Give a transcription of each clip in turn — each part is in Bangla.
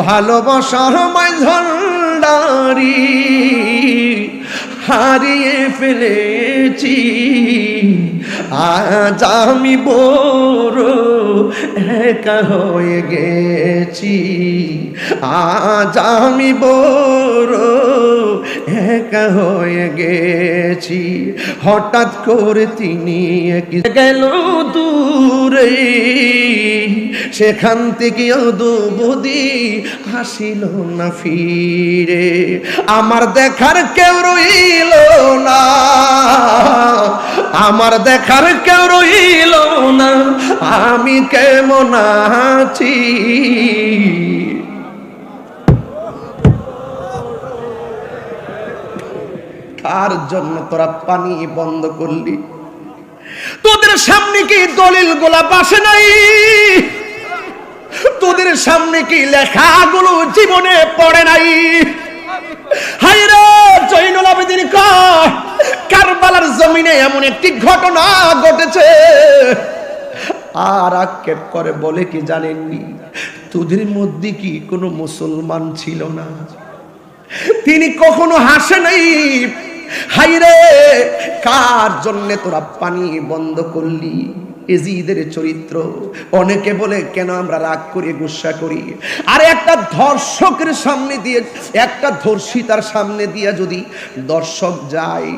ভালোবাসার মাঝারি হারিয়ে ফেলেছি, আজ আমি বড় একা হয়ে গেছি, আজ আমি বড় একা হয়ে গেছি। হঠাৎ করে তিনি গেল দূরে, সেখান থেকে দুবুদি আসিল না ফিরে। আমার দেখার কেউ রইল না, আমার দেখার কেউ রইল না, আমি কেমন আছি। কার জন্য তোরা পানি বন্ধ করলি? তোদের সামনে কি দলিল গোলা বাসে নাই? তোদের সামনে কি লেখাগুলো জীবনে পড়ে নাই? হায়রে জয়নুল আবেদিন কয়, কারবালার জমিনে এমন একটি ঘটনা ঘটেছে। আর আক্ষেপ করে বলে কি জানেননি, তোদের মধ্যে কি কোনো মুসলমান ছিল না? তিনি কখনো হাসে নাই। হায়রে কার জন্য তোরা পানি বন্ধ করলি? এজিদের চরিত্র। অনেকে বলে কেন আমরা রাগ করি, গুসা করি। আর একটা ধর্ষকের সামনে দিয়ে, একটা ধর্ষিতার সামনে দিয়ে যদি দর্শক যায়,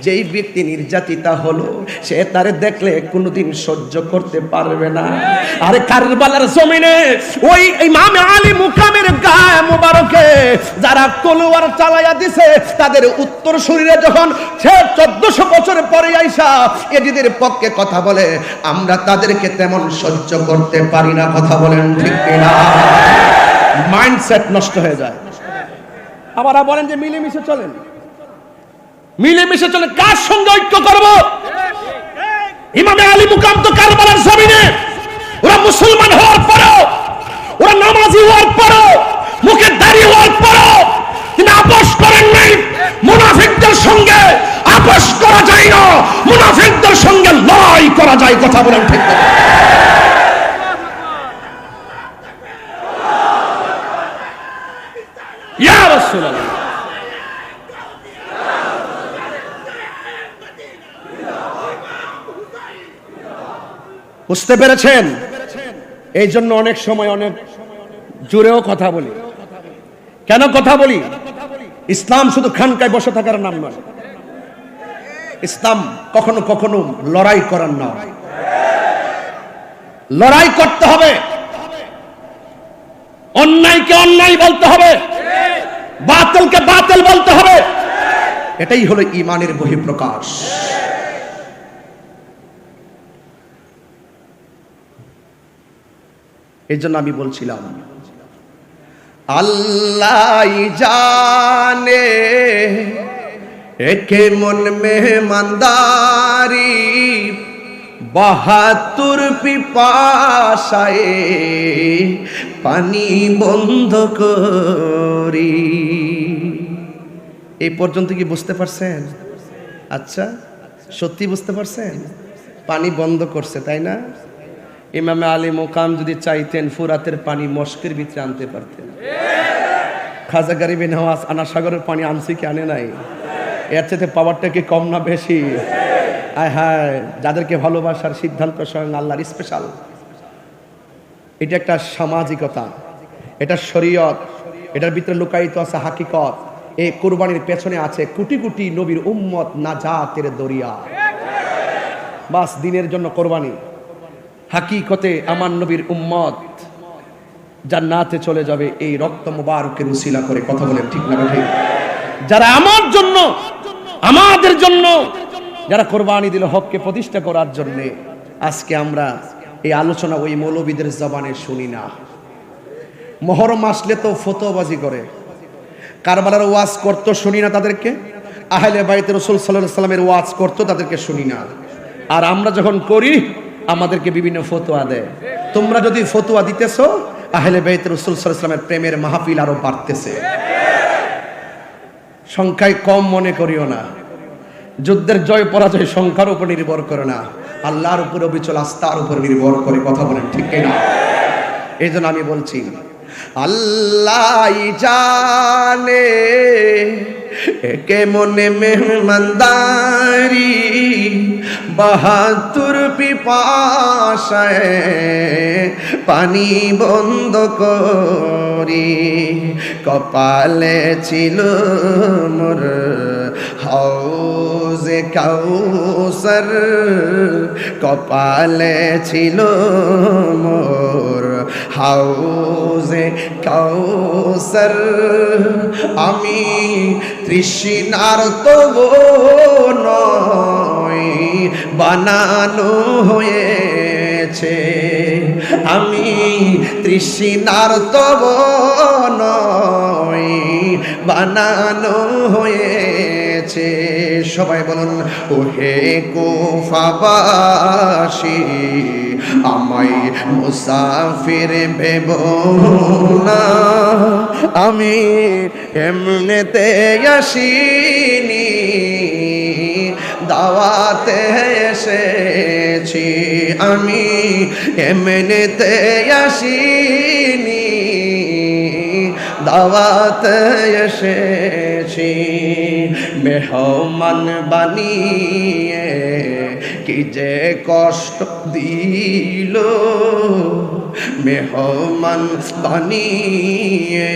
যেই ব্যক্তি নির্যাতিতা হলো সে তারে দেখলে কোনোদিন সহ্য করতে পারবে না। আরে কারবালার জমিনে ওই ইমাম আলী মুকামের গায়ে মুবারকে যারা তলোয়ার চালাইয়া দিছে, তাদের উত্তর শরীরে যখন সে 1400 বছর পরে আইসা এজিদের পক্ষে কথা বলে, আমরা তাদেরকে তেমন সহ্য করতে পারি না। কথা বলেন ঠিক কিনা? মাইন্ডসেট নষ্ট হয়ে যায়। আবার বলেন যে মিলেমিশে চলেন, মিলেমিশে চলে কার সঙ্গে ঐক্য করব? ইমামে আলী মুকাম তো কারবালার জমিনে, ওরা মুসলমান হওয়ার পরেও, ওরা নামাজি হওয়ার পরেও, মুখে দাড়ি হওয়ার পরেও তিনি আপোষ করেন নাই। মুনাফিকদের সঙ্গে আপোষ করা যায় না, মুনাফিকদের সঙ্গে লড়াই করা যায়। কথা বলেন ঠিক না? ইয়া রাসূলুল্লাহ, বুঝতে পেরেছেন? এই জন্য অনেক সময় অনেক জোরেও কথা বলি। কেন কথা বলি? ইসলাম শুধু খানকায় বসে থাকার নাম নয়। ইসলাম কখনো কখনো লড়াই করার নাম। লড়াই করতে হবে, অন্যায়কে অন্যায় বলতে হবে, বাতিলকে বাতিল বলতে হবে। এটাই হলো ঈমানের বহিঃপ্রকাশ। এই জন্য আমি বলছিলাম, আল্লাহ জানে একে মন মেহমানদারি, 72 পিপাসায় পানি বন্ধ করি। এই পর্যন্ত কি বুঝতে পারছেন? আচ্ছা, সত্যি বুঝতে পারছেন? পানি বন্ধ করছে, তাই না? ইমামে আলী মুকাম যদি চাইতেন ফুরাতের পানি মস্কের ভিতরে আনতে পারতেন। খাজা গরিবে নওয়াজ আনা সাগরের পানি আনছে কি আনে নাই? এর চাইতে পাওয়ারটা কি কম না বেশি? আয় হায়, যাদেরকে ভালোবাসার সিদ্ধান্ত স্বয়ং আল্লাহর স্পেশাল। এটা একটা সামাজিকতা, এটা শরীয়ত, এটার ভিতরে লুকায়িত আছে হাকিকত। এই কুরবানির পেছনে আছে কোটি কোটি নবীর উম্মত নাজাতের দরিয়া। বাস দিনের জন্য কোরবানি। হাকিকতে আমার নবীর উম্মত জান্নাতে চলে যাবে এই রক্ত মুবারকের উসিলা করে। কথা বলেন ঠিক না ঠিক? যারা আমার জন্য, আমাদের জন্য যারা কোরবানি দিল হককে প্রতিষ্ঠা করার জন্য, আজকে আমরা এই আলোচনা ওই মৌলবীদের জবানে শুনি না। মুহররম আসলে তো ফতোয়াবাজি করে, কারবালার ওয়াজ করতো শুনি না তাদেরকে, আহলে বাইত রাসূল সাল্লাল্লাহু আলাইহি ওয়াসাল্লামের ওয়াজ করতো তাদেরকে শুনি না। আর আমরা যখন করি আমাদেরকে বিভিন্ন ফতোয়া দেয়। তোমরা যদি ফতোয়া দিতেছো, আহলে বাইত রাসূল সাল্লাল্লাহু আলাইহি ওয়াসাল্লামের প্রেমের মাহফিল আরো বাড়তেছে। সংখ্যায় কম মনে করিও না। যুদ্ধের জয় পরাজয় সংখ্যার উপর নির্ভর করে না, আল্লাহর উপর অবিচল আস্থার উপর নির্ভর করে। কথা বলেন ঠিক কিনা? এই জন্য আমি বলছি, আল্লাহ জানে কেমনে মেহমানদারি, 72 পিপাসায় পানি বন্ধ করি। কপালে ছিল মোর হাউজে কাউসার, কপালে ছিল মোর হাউজে কাউসার। আমি তৃষ্ণার তবু নয় বানানো হয়েছে, আমি তৃষ্ণার তবু নয় বানানো হয়েছে। সবাই বলুন, ওহে কুফাবাসী আমায় মুসাফির ভেব না, আমি এমনেতে আসিনি, দাওয়াতে এসেছি, আমি এমনেতে আসিনি, দাওয়াতে এসেছি। মেহমান বানিয়ে কি যে কষ্ট দিল, মেহমান বানিয়ে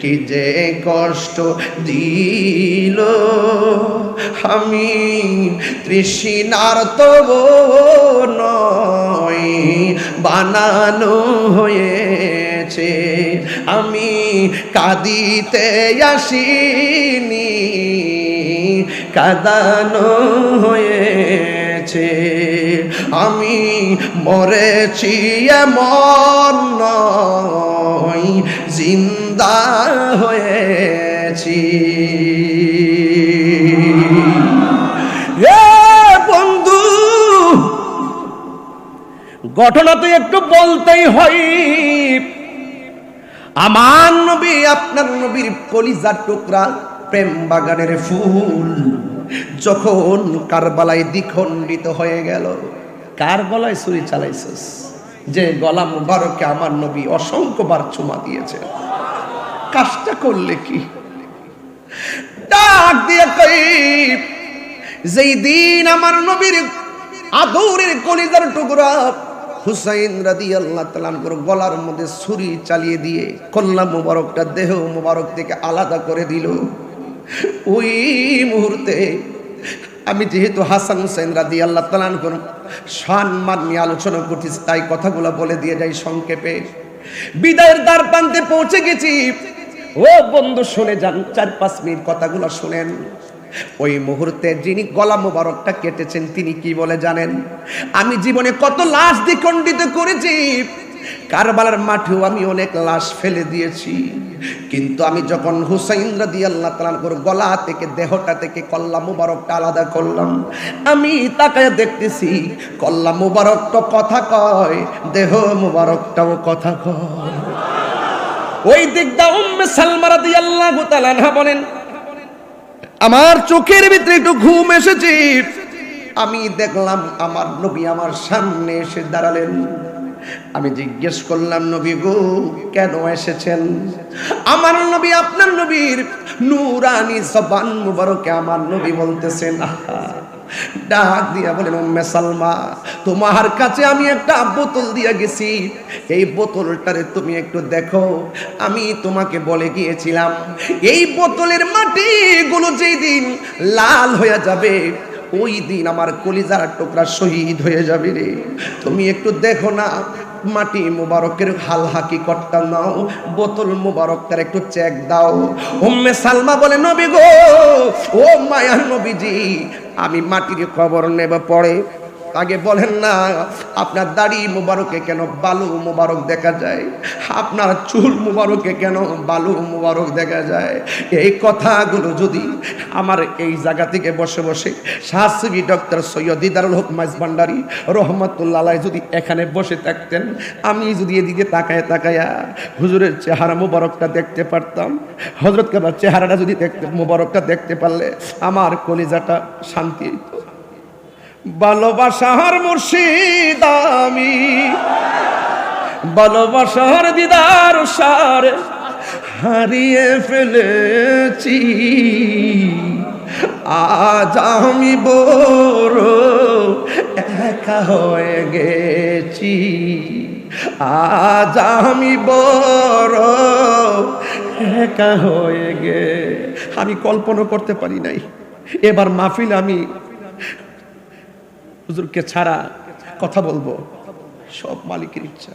কি যে কষ্ট দিল। আমি তৃষ্ণার তবু নয় বানানো হয়েছে, আমি কাঁদিতে আসিনি, কাঁদানো হয়েছে। আমি মরেছি এমন নয়, জিন্দা হয়েছি। বন্ধু, ঘটনা তো একটু বলতেই হয়। আমার নবী আপনার নবীর কলিজার টুকরা, প্রেম বাগানের ফুল যখন কারবালায় দ্বিখণ্ডিত হয়ে গেল। কার গলায় ছুরি চালাইছিস? যে গলা মুবারকে আমার নবী অসংখ্যবার চুমা দিয়েছে। কাজটা করলে কি? ডাক দিয়ে কই, যেই দিন আমার নবীর আদরের কলিজার টুকরা হুসাইন রাদিয়াল্লাহু তাআলা আনহুর গলার মধ্যে ছুরি চালিয়ে দিয়ে কল্লা মুবারকটা দেহ মুবারক থেকে আলাদা করে দিল, ওই মুহূর্তে আমি যেহেতু হাসান হুসাইন রাদিয়াল্লাহু তাআলা আনহুর সম্মান নিয়ে আলোচনা করতেছি, তাই কথাগুলো বলে দিয়ে যাই সংক্ষেপে। বিদায়ের দ্বার প্রান্তে পৌঁছে গেছি। ও বন্ধু শুনে যান, 4-5 মিনিট কথাগুলো শুনেন। ওই মুহূর্তে যিনি গলা মোবারকটা কেটেছেন তিনি কি বলে জানেন? আমি জীবনে কত লাশ দ্বিখণ্ডিত করেছি, কারবালার মাঠেও আমি অনেক লাশ ফেলে দিয়েছি, কিন্তু আমি যখন হুসাইন রাদিয়াল্লাহু তাআলা আনহুর গলা থেকে দেহটা থেকে কল্লা মোবারকটা আলাদা করলাম, আমি তাকায় দেখতেছি কল্লা মোবারক তো কথা কয়, দেহ মোবারকটাও কথা কয়। ওই দিকটা উম্মে সালমা রাদিয়াল্লাহু তাআলা আনহা বলেন, আমার চোখের ভিতরে একটু ঘুম এসেছে, আমি দেখলাম আমার নবী আমার সামনে এসে দাঁড়ালেন। আমি জিজ্ঞেস করলাম, নবী গো কেন এসেছেন? আমার নবী আপনার নবীর নূরানি জবান মুবারকে আমার নবী বলতেছেন, ডাক দিয়া বলেন, উম্মে সালমা তোমার কাছে আমি একটা বোতল দিয়া গেছি, এই বোতলটারে তুমি একটু দেখো। আমি তোমাকে বলে গিয়েছিলাম এই বোতলের মাটিগুলো যেই দিন লাল হয়ে যাবে ওই দিন আমার কলিজার টুকরা শহীদ হয়ে যাবে রে। তুমি একটু দেখো না, মাটি মুবারকের হাল হাকিকতটা নাও, বোতল মুবারকটার একটু চেক দাও। উম্মে সালমা বলে, নবী গো, ও মায়ার নবীজি, আমি মাটির খবর নেব পরে, আগে বলেন না আপনার দাড়ি মুবারকে কেন বালু মুবারক দেখা যায়, আপনার চুল মুবারকে কেন বালু মুবারক দেখা যায়। এই কথাগুলো যদি আমার এই জায়গা থেকে বসে বসে শাহসিবি ডক্টর সৈয়দ দিদারুল হক মাইজভান্ডারী রহমাতুল্লাহ আলাইহি যদি এখানে বসে থাকতেন, আমি যদি এদিকে তাকায় তাকায়া হুজুরের চেহারা মুবারকটা দেখতে পারতাম, হযরত কাবার চেহারাটা যদি দেখতে মুবারকটা দেখতে পারলে আমার কলিজাটা শান্তি হইত। ভালোবাসার মুর্শিদ আমি, ভালোবাসার দিদার সারে হারিয়ে ফেলেছি, আজ আমি বড় একা হয়ে গেছি, আজ আমি বড় একা হয়ে গে। আমি কল্পনা করতে পারি নাই এবার মাহফিল আমি হুজুরকে ছাড়া কথা বলবো, সব মালিকের ইচ্ছা।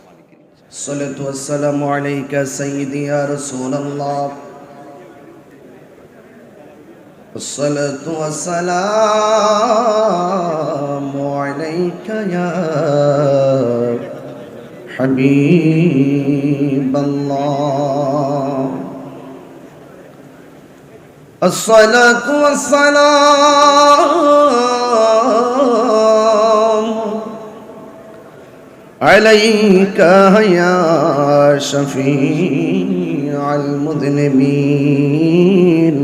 সাল্লাতু ওয়াসসালামু আলাইকা সাইয়্যিদি ইয়া রাসূলুল্লাহ, সাল্লাতু ওয়াসসালামু আলাইকা ইয়া হাবিবাল্লাহ, আসসালাতু ওয়াসসালামু আলাইকা ইয়া শাফিআল মুযনিবিন,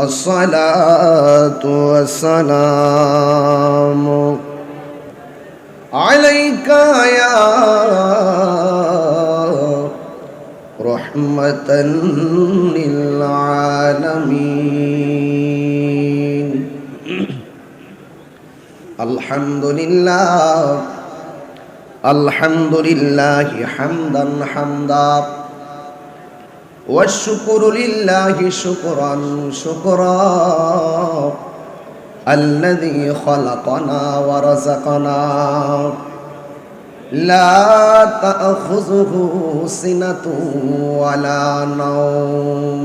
আসসালাতু ওয়াসসালামু আলাইকা ইয়া রাহমাতাল লিল আলামিন। আলহামদুলিল্লাহ, আলহামদুলিল্লাহি হামদান হামদা, ওয়া শুকরু লিল্লাহি শুকরান শুকরা, আল্লাযী খালাকানা ওয়া রাযাকানা, লা তা'খুযুহু সিনাতুন ওয়া লা নাওম,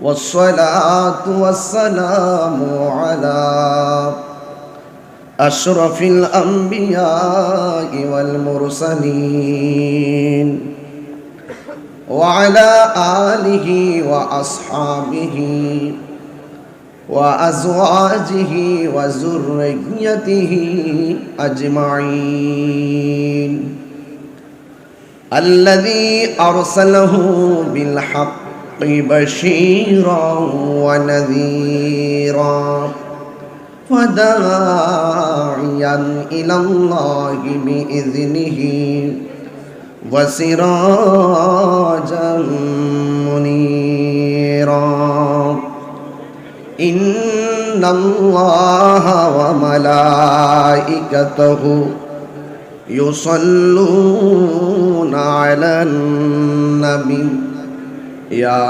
ওয়াসসালাতু ওয়াসসালামু আলা আশরাফিল আমবিয়াই ওয়াল মুরসালিন, ওয়া আলা আলিহি ওয়া আসহাবিহি ওয়া আজওয়াজিহি ওয়া যুররিয়্যাতিহি আজমাইন, আল্লাযী আরসালাহু বিল হাক্কি বাশীরান ওয়া নাযীরা ওয়া দাঈয়ান ইলাল্লাহি বিইযনিহি ওয়া সিরাজাম মুনীরা। ইন্নাল্লাহা ওয়া মালাইকাতাহু ইউসাল্লুনা আলান নাবী, ইয়া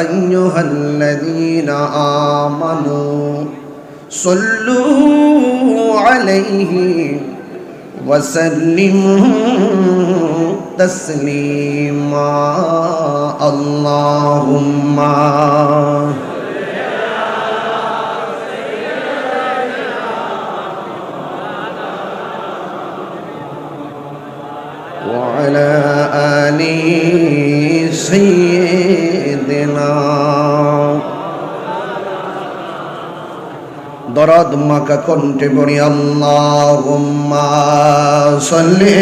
আইয়ুহাল্লাযীনা আমানু সাল্লু আলাইহি ওয়া সাল্লিমু তাসলিমা। আল্লাহুম্মা ওয়া আলা আলি সাইয়্যিদিনা। দরদ মাকা কণ্ঠে পড়ি আল্লাহুম্মা সাল্লি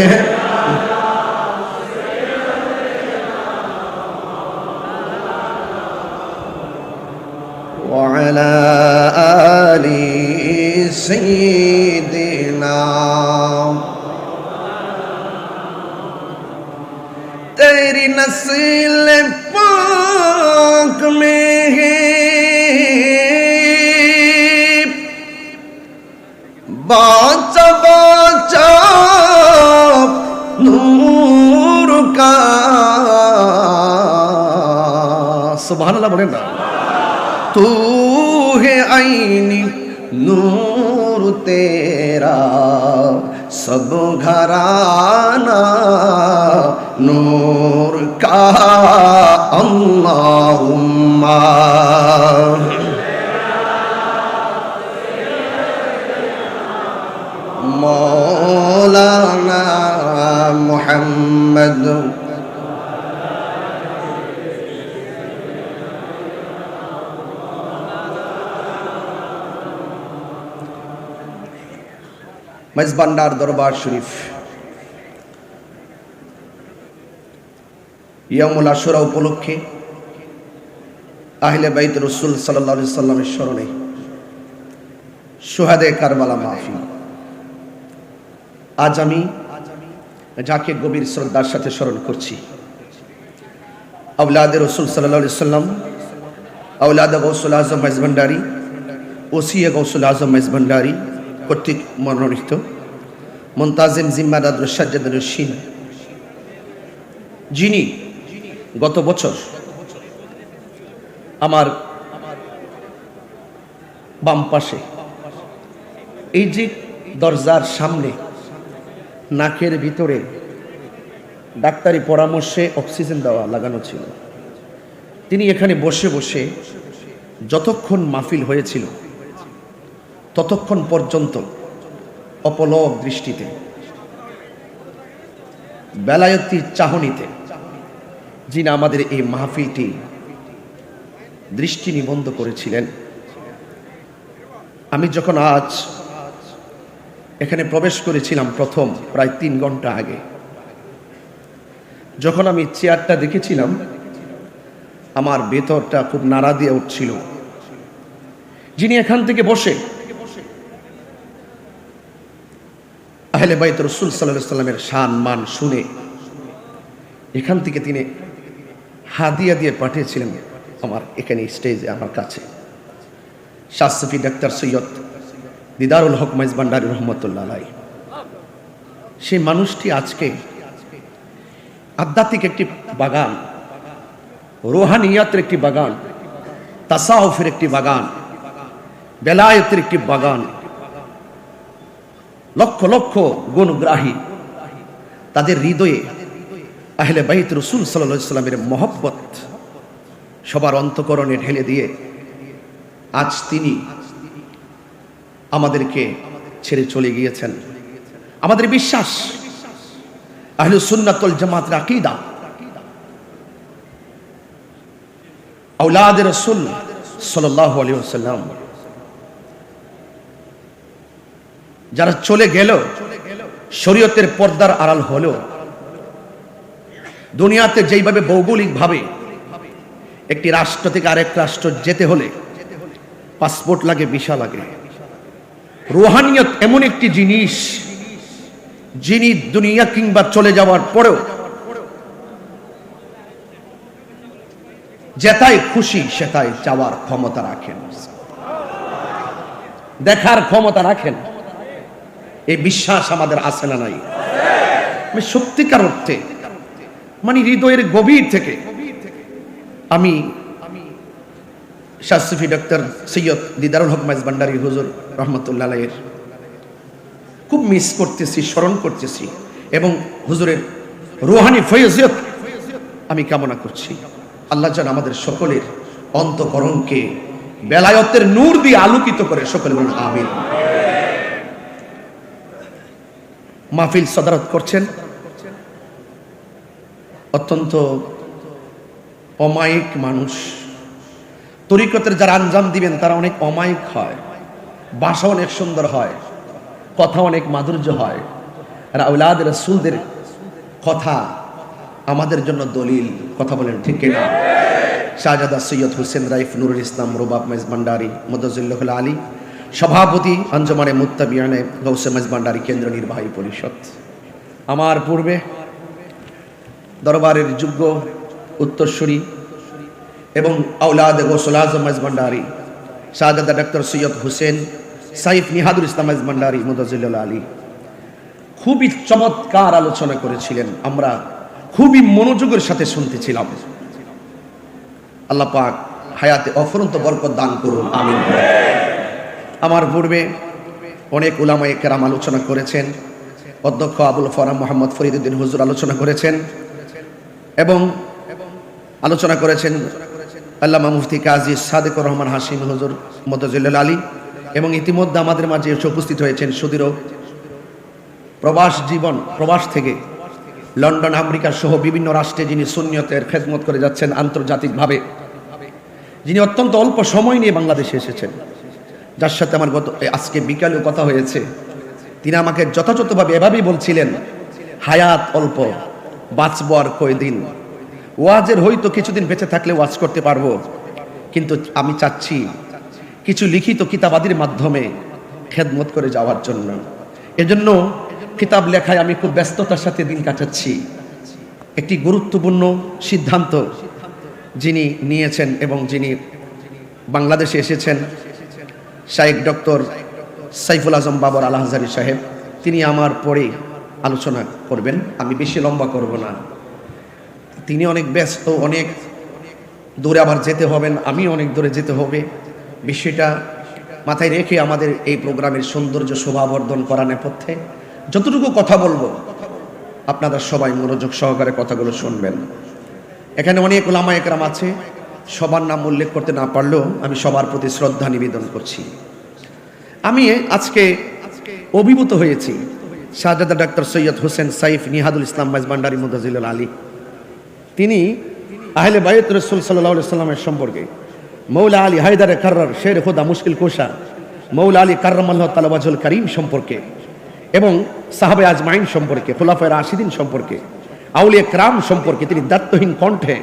ওয়া আলা আলি সাইয়্যিদিনা। तेरी नस्ल पाक में है बाचा बाचा नूर का। सुभान अल्लाह बोले ना। तू है आईनी नूर तेरा सब घराना नूर का। अल्लाहुम्मा मौलाना मुहम्मद মেজবান্ডার দরবার শরীফ ইয়ামুল আশুরা উপলক্ষে আহলে বাইত রাসূল সাল্লাল্লাহু আলাইহি সাল্লামের স্মরণে শুহাদে কারবালা মাহফিল। আজ আমি যাকে গভীর শ্রদ্ধার সাথে স্মরণ করছি, আওলাদে রসুল সাল্লাল্লাহু আলাইহি সাল্লাম, আওলাদে গৌসুল আজম মাইজ ভান্ডারী, ওসিয়ে গৌসুল আজম মাইজ ভান্ডারী কর্তৃক মনোনীত মুনতাজিম জিম্মাদার সাজ্জাদুর রশিদ, যিনি গত বছর আমার বাম পাশে এই যে দরজার সামনে নাকের ভিতরে ডাক্তারি পরামর্শে অক্সিজেন দেওয়া লাগানো ছিল, তিনি এখানে বসে বসে যতক্ষণ মাহফিল হয়েছিল ততক্ষণ পর্যন্ত অপলক দৃষ্টিতে বেলায়েতির চাহনিতে যিনি আমাদের এই মাহফিলটি দৃষ্টি নিবদ্ধ করেছিলেন। আমি যখন আজ এখানে প্রবেশ করেছিলাম প্রথম প্রায় 3 ঘন্টা আগে, যখন আমি চেয়ারটা দেখেছিলাম আমার ভেতরটা খুব নাড়া দিয়ে উঠছিল। যিনি এখান থেকে বসে আহলে বাইত রাসূল সাল্লাল্লাহু আলাইহি সাল্লামের শান মান শুনে এখান থেকে তিনি হাদিয়া দিয়ে পাঠিয়েছিলেন আমার এখানে স্টেজে আমার কাছে শাহ সুফি ডাক্তার সৈয়দ দিদারুল হক মাইজ ভান্ডারী রহমতুল্লাহ আলাইহি। সেই মানুষটি আজকে আধ্যাত্মিক একটি বাগান, রুহানিয়াতের একটি বাগান, তাসাউফের একটি বাগান, বেলায়েতের একটি বাগান, লক্ষ লক্ষ গুণগ্রাহী তাদের হৃদয়ে আহলে বাইত রাসূল সাল্লাল্লাহু আলাইহি সাল্লামের মহব্বত সবার অন্তঃকরণে ঢেলে দিয়ে আজ তিনি আমাদেরকে ছেড়ে চলে গিয়েছেন। আমাদের বিশ্বাস আহলুস সুন্নাত ওয়াল জামাতের আকীদা, আওলাদে রাসূল সাল্লাল্লাহু আলাইহি ওয়াসাল্লাম যারা চলে গেল, শরীয়তের পর্দার আড়াল হলো, দুনিয়াতে যেইভাবে ভৌগোলিকভাবে একটি রাষ্ট্র থেকে আরেক রাষ্ট্র যেতে হলে পাসপোর্ট লাগে, ভিসা লাগে, রুহানিয়ত এমন একটি জিনিস যিনি দুনিয়া কিংবা চলে যাওয়ার পরেও যেটাই খুশি সেটাই যাওয়ার ক্ষমতা রাখেন, দেখার ক্ষমতা রাখেন। এই বিশ্বাস আমাদের আছে না নাই? আমি সত্যিকার অর্থে মানে হৃদয়ের গভীর থেকে আমি শাহ সুফি ডাক্তার সৈয়দ দিদারুল হক মাইজ ভান্ডারী হুজুর রহমতুল্লাহ আলাইহির খুব মিস করতেছি, স্মরণ করতেছি এবং হুজুরের রুহানি ফয়জিয়ত আমি কামনা করছি। আল্লাহ যেন আমাদের সকলের অন্তঃকরণকে বেলায়েতের নূর দিয়ে আলোকিত করে, সকলে বলুন আমিন। মাহফিল সদারত করছেন অত্যন্ত অমায়িক মানুষ। তরিকতের যারা আঞ্জাম দিবেন তারা অনেক অমায়িক হয়, ভাষা অনেক সুন্দর হয়, কথা অনেক মাধুর্য হয়। আর আওলাদ রাসূলদের কথা আমাদের জন্য দলিল, কথা বলেন ঠিক কিনা? শাহজাদা সৈয়দ হুসেন রাইফ নুরুল ইসলাম রুবাব মাইজ ভান্ডারী মুদাজ্জিলুল আলী, সভাপতি আঞ্জুমানে মুত্তাবিয়ানে গৌসে মাইজ ভান্ডারী কেন্দ্র নির্বাহী পরিষদ। আমার পূর্বে দরবারের যোগ্য উত্তরসূরি এবং আওলাদ গৌসুল আজম মাইজ ভান্ডারী শাহজাদা ডাক্তার সৈয়দ হুসেন সাইফ নিহাদুল ইসলাম মাইজ ভান্ডারী মুদাজ্জিলুল আলী খুবই চমৎকার আলোচনা করেছিলেন। আমরা খুবই মনোযোগের সাথে শুনতেছিলাম। আল্লাহ পাক হায়াতে অফুরন্ত বরকত দান করুন, আমিন। আমার পূর্বে অনেক উলামায়ে কেরাম আলোচনা করেছেন। অধ্যক্ষ আবুল ফরাম মোহাম্মদ ফরিদউদ্দিন হুজুর আলোচনা করেছেন এবং আলোচনা করেছেন আল্লামা মুফতি কাজী সাদেকুর রহমান হাশিম হুজুর মুদাজ্জিলুল আলী এবং ইতিমধ্যে আমাদের মাঝে এসে উপস্থিত হয়েছেন সুদীর্ঘ প্রবাস জীবন, প্রবাস থেকে লন্ডন, আমেরিকা সহ বিভিন্ন রাষ্ট্রে যিনি সুন্নিয়তের খেদমত করে যাচ্ছেন আন্তর্জাতিকভাবে, যিনি অত্যন্ত অল্প সময় নিয়ে বাংলাদেশে এসেছেন, যার সাথে আমার আজকে বিকালেও কথা হয়েছে। তিনি আমাকে যথাযথভাবে এভাবেই বলছিলেন, হায়াত অল্প, বাঁচবো আর কয়দিন, ওয়াজের হয়তো কিছুদিন বেঁচে থাকলে ওয়াজ করতে পারবো, কিন্তু আমি চাচ্ছি কিছু লিখিত কিতাবাদির মাধ্যমে খেদমত করে যাওয়ার জন্য। এজন্য কিতাব লেখায় আমি খুব ব্যস্ততার সাথে দিন কাটাচ্ছি। একটি গুরুত্বপূর্ণ সিদ্ধান্ত যিনি নিয়েছেন এবং যিনি বাংলাদেশে এসেছেন, শাইখ ডক্টর সাইফুল আজম বাবর আল আজহারী সাহেব, তিনি আমার পরে আলোচনা করবেন। আমি বেশি লম্বা করব না, তিনি অনেক ব্যস্ত, অনেক দূরে আবার যেতে হবেন, আমি অনেক দূরে যেতে হবে। বিষয়টা মাথায় রেখে আমাদের এই প্রোগ্রামের সৌন্দর্য শোভাবর্ধন করা নেপথ্যে যতটুকু কথা বলবো আপনারা সবাই মনোযোগ সহকারে কথাগুলো শুনবেন। এখানে অনেক উলামা একরাম আছে, সবার নাম উল্লেখ করতে না পারলেও আমি সবার প্রতি শ্রদ্ধা নিবেদন করছি। আমি আজকে অভিভূত হয়েছি শাহজাদা ডাক্তার সৈয়দ হোসেন সাইফ নিহাদুল ইসলাম মাইজভান্ডারী মুতাজিল্লুল আলী, তিনি আহলে বাইত রাসূল সাল্লাল্লাহু আলাইহি সাল্লামের সম্পর্কে, মৌলা আলী হায়দারে কাররার শের খোদা মুশকিল কোশা মৌলা আলী কাররামাল্লাহু তাআলা ওয়াজহুল কারীম সম্পর্কে এবং সাহাবে আজমাইন সম্পর্কে, খুলাফায়ে রাশিদিন সম্পর্কে, আউলিয়া কেরাম সম্পর্কে তিনি দায়িত্বহীন কণ্ঠে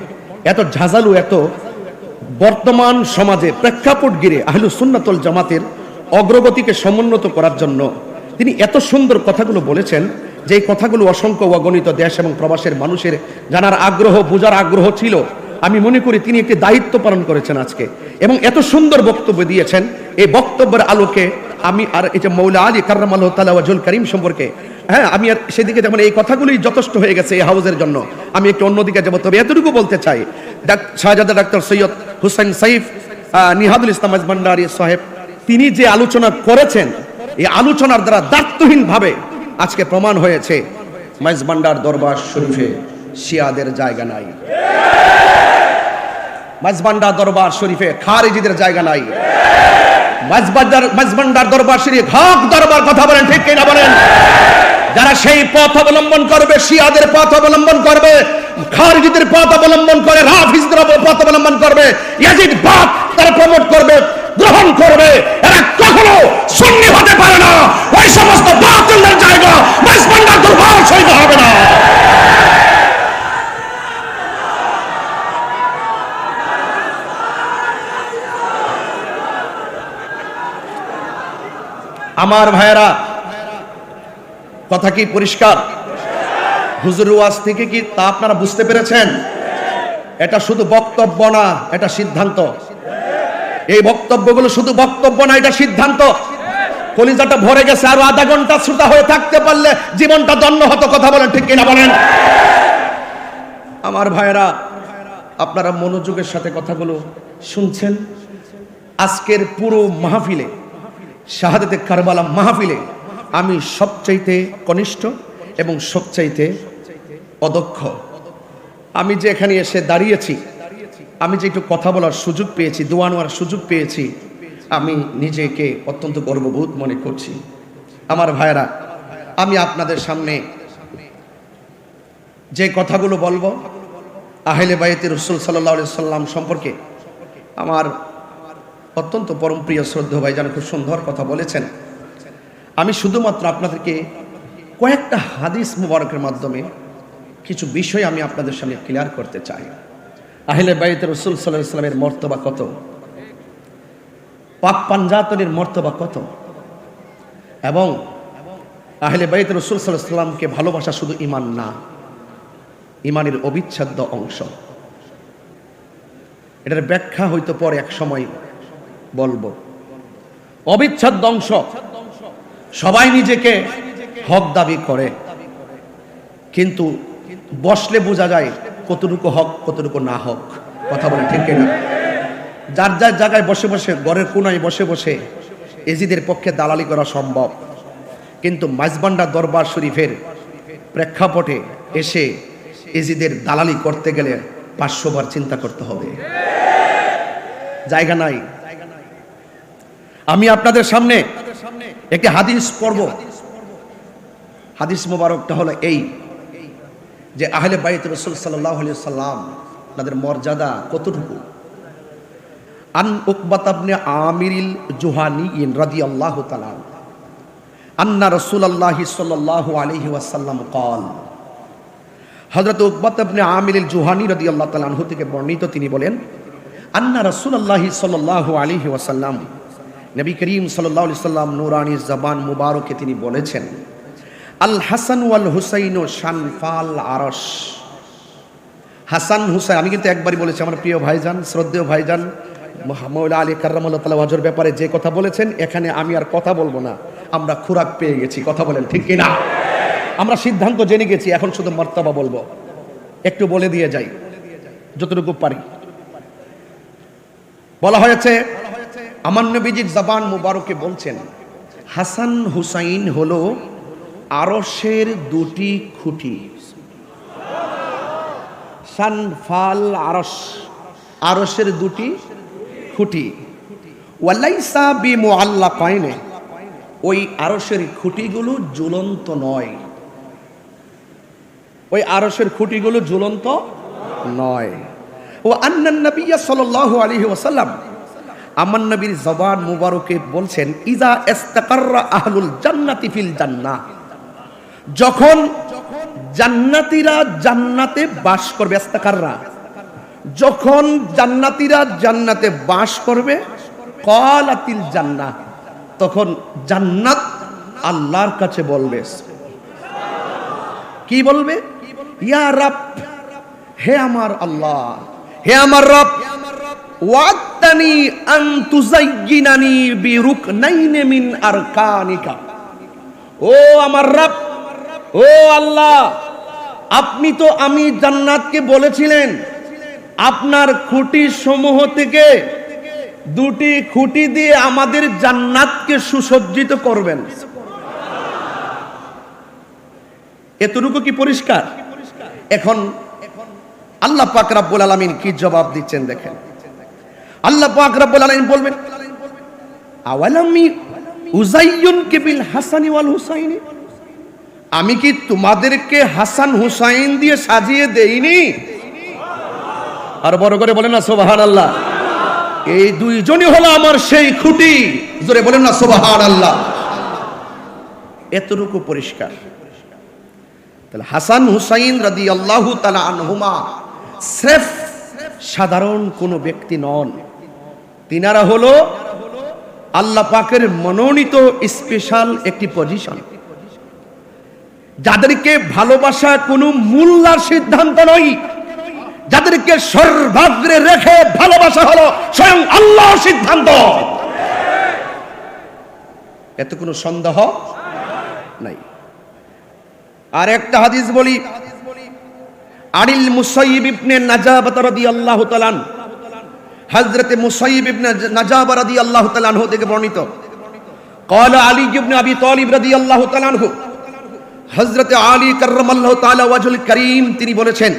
এত ঝাঁঝালু, এত বর্তমান সমাজে প্রেক্ষাপট ঘিরে আহলুস সুন্নাত ওয়াল জামাতের অগ্রগতিকে সমুন্নত করার জন্য তিনি এত সুন্দর কথাগুলো বলেছেন, যে কথাগুলো অসংখ্য অগণিত দেশ এবং প্রবাসের মানুষের জানার আগ্রহ, বোঝার আগ্রহ ছিল। আমি মনে করি তিনি একটি দায়িত্ব পালন করেছেন আজকে এবং এত সুন্দর বক্তব্য দিয়েছেন। এই বক্তব্যের আলোকে আমি আর এই যে মৌলা আলী কাররামাল্লাহু তাআলা ওয়াজহুল কারীম সম্পর্কে, আমি আর সেদিকে যেমন এই কথাগুলোই যথেষ্ট হয়ে গেছে এই হাউজের জন্য, আমি একটু অন্যদিকে যাবো। তবে এতটুকু বলতে চাই, শাহজাদা ডাক্তার সৈয়দ হুসাইন সাইফ নিহাদুল ইসলাম মাইজভান্ডারী সাহেব তিনি যে আলোচনা করেছেন, এই আলোচনার দ্বারা দায়িত্বহীনভাবে আজকে প্রমাণ হয়েছে মাইজভান্ডার দরবার শরীফে শিয়াদের জায়গা নাই, মাইজভান্ডার দরবার শরীফে খারিজিদের জায়গা নাই, মাইজভান্ডার দরবার শরীফ হক দরবার। কথা বলেন ঠিক কিনা বলেন? যারা সেই পথ অবলম্বন করবে, শিয়াদের পথ অবলম্বন করবে, খারিজিদের পথ অবলম্বন করে, রাফিজদের পথ অবলম্বন করবে, ইয়াজিদ বাদ তারা প্রমোট করবে, গ্রহণ করবে, এরা কখনো সুন্নি হতে পারে না। ওই সমস্ত বাতিলের জায়গা মাইজভান্ডার দরবার শরীফে হবে না। আমার ভাইয়েরা, কথা কি পরিষ্কার? হুজুরের ওয়াজ থেকে কি তা আপনারা বুঝতে পেরেছেন? এটা শুধু বক্তব্য না, এটা সিদ্ধান্ত। এই বক্তব্যগুলো শুধু বক্তব্য না, এটা সিদ্ধান্ত। কলিজাটা ভরে গেছে, আরো আধা ঘন্টা শ্রোতা হয়ে থাকতে পারলে জীবনটা ধন্য হতো। কথা বলেন ঠিক কিনা বলেন? আমার ভাইয়েরা, আপনারা মনোযোগের সাথে কথাগুলো শুনছেন। আজকের পুরো মাহফিলে, শাহাদাতে কারবালা মাহফিলে আমি সবচাইতে কনিষ্ঠ এবং সবচাইতে অদক্ষ। আমি যে এখানে এসে দাঁড়িয়েছি, আমি যে একটু কথা বলার সুযোগ পেয়েছি, দোয়া নেওয়ার সুযোগ পেয়েছি, আমি নিজেকে অত্যন্ত গর্ববোধ মনে করছি। আমার ভাইয়েরা, আমি আপনাদের সামনে যে কথাগুলো বলবো আহলে বাইতে রাসূল সাল্লাল্লাহু আলাইহি সাল্লাম সম্পর্কে, আমার অত্যন্ত পরম প্রিয় শ্রদ্ধেয় ভাইজান খুব সুন্দর কথা বলেছেন। আমি শুধুমাত্র আপনাদেরকে কয়েকটা হাদিস মুবারকের মাধ্যমে কিছু বিষয় আমি আপনাদের সামনে ক্লিয়ার করতে চাই। আহলে বাইতে রাসূল সাল্লাল্লাহু আলাইহি সাল্লামের মর্তবা কত, পাক পাঞ্জাতনের মর্তবা কত, এবং আহলে বাইতে রাসূল সাল্লাল্লাহু আলাইহি সাল্লামকে ভালোবাসা শুধু ঈমান না, ঈমানের অবিচ্ছেদ্য অংশ। এটার ব্যাখ্যা হয়তো পরে এক সময় বলবো। অবিচ্ছেদ্য অংশ। সবাই নিজেকে হক দাবি করে, কিন্তু বসলে বোঝা যায় কতটুকু হক কতটুকু না হক। কথা বলে ঠিক কিনা? যার যার জায়গায় বসে বসে, ঘরের কোনায় বসে বসে এজিদের পক্ষে দালালি করা সম্ভব, কিন্তু মাইজভান্ডার দরবার শরীফের প্রেক্ষাপটে এসে এজিদের দালালি করতে গেলে 500 বার চিন্তা করতে হবে। জায়গা নাই। আমি আপনাদের সামনে একটি হাদিস পড়ব। হাদিস মুবারকটা হলো এই যে আহলে বাইত রাসূল সাল্লাল্লাহু আলাইহি সাল্লাম তাদের মর্যাদা কতটুকু। আন উকবাত ইবনে আমিরিল জুহানী রাদিয়াল্লাহু তাআলা আন্না রাসূলুল্লাহ সাল্লাল্লাহু আলাইহি ওয়াসাল্লাম قال, হযরত উকবাত ইবনে আমিরিল জুহানী রাদিয়াল্লাহু তাআলা আনহু থেকে বর্ণিত, তিনি বলেন, আন্না রাসূলুল্লাহ সাল্লাল্লাহু আলাইহি ওয়াসাল্লাম, নবী করিম সাল্লাল্লাহু আলাইহি সাল্লাম নূরানী জবান মুবারকে তিনি বলেছেন, আল হাসান ওয়াল হুসাইন শানফাল আরশ। হাসান হুসাইন, আমি কিন্তু একবারই বলেছি, আমার প্রিয় ভাইজান, শ্রদ্ধেয় ভাইজান মাওলা আলী কাররামাল্লাহু তাআলা ওয়াজহর ব্যাপারে যে কথা বলেছেন, এখানে আমি আর কথা বলবো না। আমরা খোরাক পেয়ে গেছি, কথা বলেন ঠিক কিনা? আমরা সিদ্ধান্ত জেনে গেছি, এখন শুধু মর্তবা বলবো। একটু বলে দিয়ে যাই যতটুকু পারি। বলা হয়েছে আমার নবীজির জবান মুবারকে বলছেন, হাসান হুসাইন হলো আরশের দুটি খুঁটি। শানফাল আরশ, আরশের দুটি খুঁটি। ওয়ালাইসা বিমুআল্লাকাইনে, ওই আরশের খুঁটিগুলো ঝুলন্ত নয়। ওই আরশের খুঁটিগুলো ঝুলন্ত নয়। ও আন্নান নবী সাল্লাল্লাহু আলাইহি ওয়াসাল্লাম, আমার নবীর জবান মুবারকে বলছেন, ইজা ইস্তাকাররা আহলুল জান্নাতি ফিল জান্নাহ, যখন জান্নাতীরা জান্নাতে বাস করবে, ইস্তাকাররা, যখন জান্নাতীরা জান্নাতে বাস করবে, ক্বালাতিল জান্নাহ, তখন জান্নাত আল্লাহর কাছে বলবে, কি বলবে? ইয়া রাব, হে আমার আল্লাহ, হে আমার রব, ওয়াদানি আন তুযায়্যিনানি বিরুকনাইনি মিন আরকানিকা। ও আমার রব, ও আল্লাহ, আপনি তো আমি জান্নাতকে বলেছিলেন আপনার খুঁটি সমূহ থেকে দুটি খুঁটি দিয়ে আমাদের জান্নাতকে সুসজ্জিত করবেন। এতটুকু কি পরিষ্কার? এখন আল্লাহ পাক রব্বুল আলামিন কি জবাব দিচ্ছেন দেখেন। আল্লাহ পাক রব্বুল আলামিন বলবেন, আওয়ালামি উযায়্যিনকা বিল হাসানি ওয়াল হুসাইনি, আমি কি তোমাদেরকে হাসান হুসাইন দিয়ে সাজিয়ে দেইনি? আর বড় করে বলেন না সুবহানাল্লাহ। এই দুইজনই হলো আমার সেই খুঁটি, জোরে বলেন না সুবহানাল্লাহ। এতটুকু পরিষ্কার। তাহলে হাসান হুসাইন রাদিয়াল্লাহু তাআলা আনহুমা স্রেফ সাধারণ কোনো ব্যক্তি নন, তিনারা হলো আল্লাহ পাকের মনোনীত স্পেশাল একটি পজিশন, যাদেরকে ভালোবাসা কোনো মূল্যার সিদ্ধান্ত নয়, যাদেরকে সর্বাগ্রে রেখে ভালোবাসা হলো স্বয়ং আল্লাহর সিদ্ধান্ত। এত কোনো সন্দেহ নাই। আর একটা হাদিস বলি, আনিল মুসাইয়িব ইবনে নাজাবাহ রাদিয়াল্লাহু তাআলা আনহু, হযরত মুসাইয়িব ইবনে নাজাবাহ রাদিয়াল্লাহু তাআলা আনহু থেকে বর্ণিত, قال علي بن ابي طالب رضي الله تعالى عنه, হযরত আলী কাররামাল্লাহু তাআলা ওয়াজহুল কারীম তিনি বলেছেন,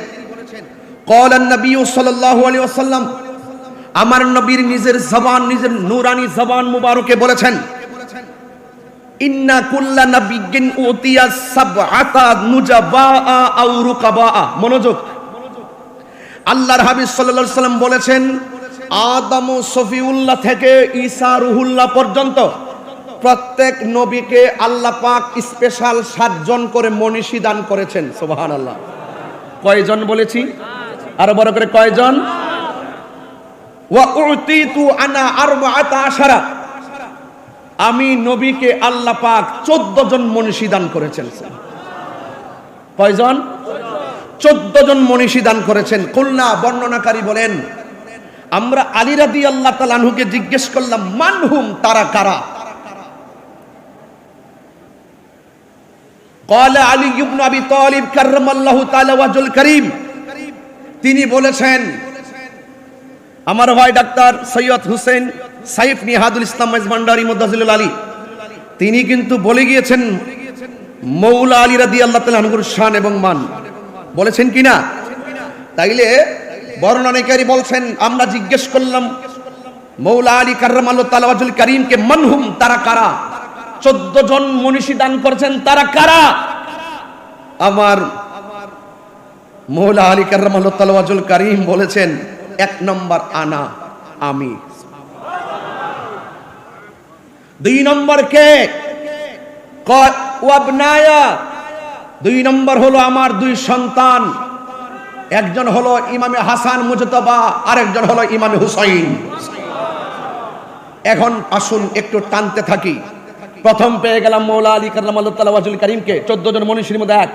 قال النبي صلى الله عليه وسلم, আমার নবীর নিজের জবান, নিজের নূরানি জবান মুবারকে বলেছেন, ইন্না কুল্লা নাবিয়্যিন উতিয়া সাবআতা নুজাবা আও রুকাবা। মনোযোগ, আল্লাহর হাবিব সাল্লাল্লাহু আলাইহি ওয়াসাল্লাম বলেছেন, আদম ও সফিউল্লাহ থেকে ঈসা রুহুল্লাহ পর্যন্ত প্রত্যেক নবীকে আল্লাহ পাক স্পেশাল 7 জন করে মনীষী দান করেছেন। সুবহানাল্লাহ। কয়জন বলেছি? আরো বড় করে কয়জন? ওয়া উতিতু আনা আরবাআতা আশারা, আমি নবীকে আল্লাহ পাক 14 জন মনীষী দান করেছেন। কয়জন? 14 জন মনীষী দান করেছেন। কুলনা, বর্ণনাকারী বলেন, আমরা আলী রাদিয়াল্লাহু তাআলা আনহুকে জিজ্ঞেস করলাম, মানহুম, তারা কারা? قال علي بن ابي طالب كرم الله تعالى وجهه الكريم, তিনি বলেছেন, আমার ভাই ডাক্তার সৈয়দ হুসেন সাইফ নিহাদুল ইসলাম মাইজভান্ডারী মুদাজিলুল আলী, তিনি কিন্তু বলে গিয়েছেন মৌলা আলী রাদিয়াল্লাহু তাআলা আনহুর শান এবং মান, বলেছেন কিনা? তাইলে বর্ণনাকারী বলছেন, আমরা জিজ্ঞেস করলাম মৌলা আলী কাররামাল্লাহু তাআলা ওয়াজহুল কারীমকে, মানহুম, তারা কারা? 14 জন মনীষী দান করেছেন, তারা কারা? আমার মৌলা আলী কাররামাল্লাহু তাআলা ওয়াজহুল কারীম বলেছেন, 1 নম্বর আনা, আমি। 2 নম্বর কে? ওয়াবনায়া, 2 নম্বর হলো আমার 2 সন্তান, একজন হলো ইমামে হাসান মুজতবা, আরেকজন হলো ইমামে হুসাইন। এখন আসুন একটু টানতে থাকি, প্রথম পেয়ে গেলাম মৌলা আলী কাররামাল্লাহু তাআলা ওয়াজহুল কারীমকে, 14 জন মনীষীর মধ্যে এক।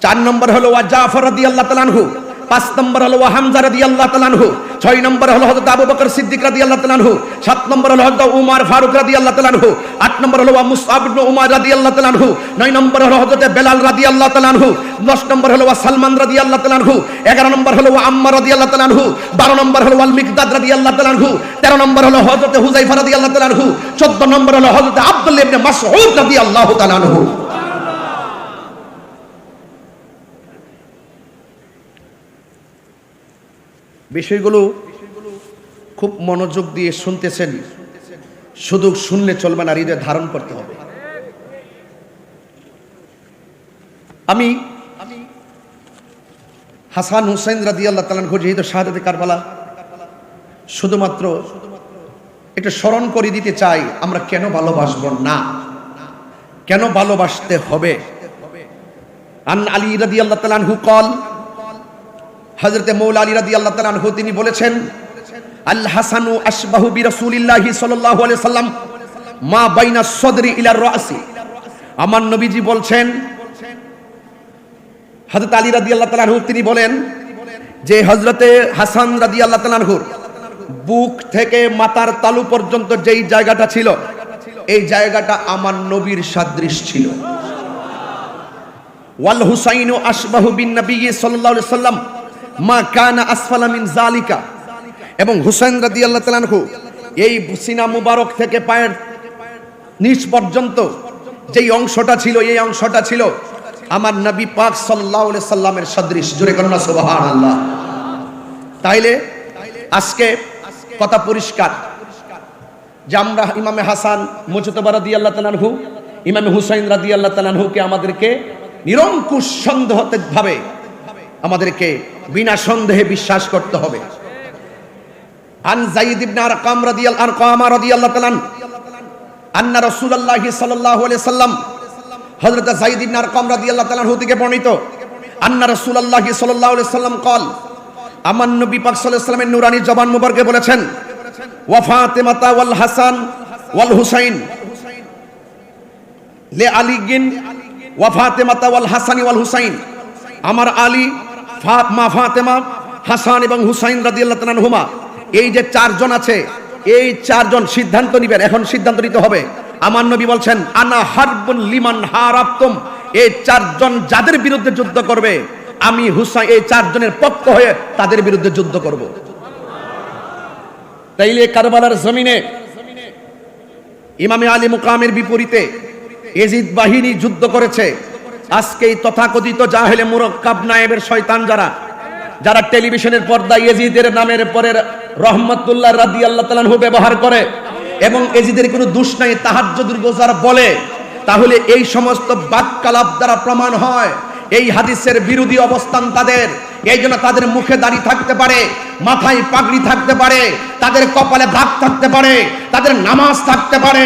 4 নম্বর হলো ওয়া জাফর রাদিয়াল্লাহু তাআলা আনহু, 5 নম্বর হলো ওয়া হামজা রাদিয়াল্লাহু তাআলা আনহু, 6 নম্বর হলো হযরত আবু বকর সিদ্দিক রাদিয়াল্লাহু তাআলা আনহু, 7 নম্বর হলো হযরত উমর ফারুক রাদিয়াল্লাহু তাআলা আনহু, 8 নম্বর হলো ওয়া মুসআব ইবনে উমার রাদিয়াল্লাহু তাআলা আনহু, 9 নম্বর হলো হযরত বেলাল রাদিয়াল্লাহু তাআলা আনহু, 10 নম্বর হলো ওয়া সালমান রাদিয়াল্লাহু তাআলা আনহু, 11 নম্বর হলো ওয়া আম্মার রাদিয়াল্লাহু তাআলা আনহু, 12 নম্বর হলো ওয়াল মিকদাদ রাদিয়াল্লাহু তাআলা আনহু, 13 নম্বর হলো হযরত হুযায়ফা রাদিয়াল্লাহু তাআলা আনহু, 14 নম্বর হলো হযরত আব্দুল্লাহ ইবনে মাসউদ রাদিয়াল্লাহু তাআলা আনহু। বিষয়গুলো খুব মনোযোগ দিয়ে শুনতেছেন, শুধু শুনলে চলবে না, হৃদয়ে ধারণ করতে হবে। আমি হাসান হুসাইন রাদিয়াল্লাহু তাআলা আনহু যেহেতু শাহাদাতে কারবালা শুধুমাত্র এটা স্মরণ করে দিতে চাই, আমরা কেন ভালোবাসবো না, কেন ভালোবাসতে হবে। আন আলী রাদিয়াল্লাহু তাআলা আনহু কল, হযরতে মৌলা আলী রাদিয়াল্লাহু তাআলা আনহু তিনি বলেছেন, আল হাসানু আশবাহু বিরাসূলিল্লাহি সাল্লাল্লাহু আলাইহি সাল্লাম মা বাইনা সদরি ইলা রাসি। আমার নবীজি বলছেন, হযরত আলী রাদিয়াল্লাহু তাআলা আনহু তিনি বলেন যে হযরতে হাসান রাদিয়াল্লাহু তাআলা আনহুর বুক থেকে মাথার তালু পর্যন্ত যেই জায়গাটা ছিল, এই জায়গাটা আমার নবীর সাদৃশ ছিল। ওয়াল হুসাইনু আশবাহু বিন নবী সাল্লাল্লাহু আলাইহি সাল্লাম মা কানা আসফালা মিন যালিকা। এবং হুসাইন রাদিয়াল্লাহু তাআলা আনহু এই সিনা মুবারক থেকে পায়ের নিচ পর্যন্ত যেই অংশটা ছিল, এই অংশটা ছিল আমার নবী পাক সাল্লাল্লাহু আলাইহি সাল্লামের সদৃশ। জোরে করুন না সুবহানাল্লাহ। তাইলে আজকে কথা পরিষ্কার যে আমরা ইমামে হাসান মুজতবা রাদিয়াল্লাহু তাআলা আনহু, ইমামে হুসাইন রাদিয়াল্লাহু তাআলা আনহুকে আমাদেরকে নিরঙ্কুশ সন্দেহভাবে আমাদেরকে বিনা সন্দেহে বিশ্বাস করতে হবে। আন যায়েদ ইবনে আরকাম রাদিয়াল্লাহু তাআলা আন্না রাসূলুল্লাহ সাল্লাল্লাহু আলাইহি সাল্লাম, হযরত যায়েদ ইবনে আরকাম রাদিয়াল্লাহু তাআলা থেকে বর্ণিত, আন্না রাসূলুল্লাহ সাল্লাল্লাহু আলাইহি সাল্লাম কল, আমার নবী পাক সাল্লাল্লাহু আলাইহি সাল্লামের নূরানী জবান মুবারকে বলেছেন, ওয়া ফাতিমাতা ওয়াল হাসান ওয়াল হুসাইন লি আলিগিন ওয়া ফাতিমাতা ওয়াল হাসানি ওয়াল হুসাইন। আমার আলী, মা ফাতেমা, হাসান এবং হুসাইন রাদিয়াল্লাহু তাআলা আনহুমা, এই যে চারজন আছে, এই চারজন সিদ্ধান্ত নিবেন, এখন সিদ্ধান্ত নিতে হবে। আমার নবী বলছেন, আনা হারবুন লিমান হারাবতুম, এই চারজন যাদের বিরুদ্ধে যুদ্ধ করবে, আমি হুসাইন এই চারজনের পক্ষ হয়ে তাদের বিরুদ্ধে যুদ্ধ করব। তাইলে কারবালার জমিনে ইমামে আলী মুকামের বিপরীতে ইয়াজিদ বাহিনী যুদ্ধ করেছে। আজকে এই তথাকথিত জাহেলে মুরাক্কাব নায়েবের শয়তান যারা টেলিভিশনের পর্দায় ইয়াজিদের নামের পরে রহমাতুল্লাহ রাদিয়াল্লাহু তাআলা আনহু ব্যবহার করে এবং ইয়াজিদের কোনো দোষ নাই, তাহাজ্জুদের গোজার বলে, তাহলে এই সমস্ত বাক্যালাপ দ্বারা প্রমাণ হয় এই হাদিসের বিরোধী অবস্থান তাদের। এই জন্য তাদের মুখে দাড়ি থাকতে পারে, মাথায় পাগড়ি থাকতে পারে, তাদের কপালে দাগ থাকতে পারে, তাদের নামাজ থাকতে পারে।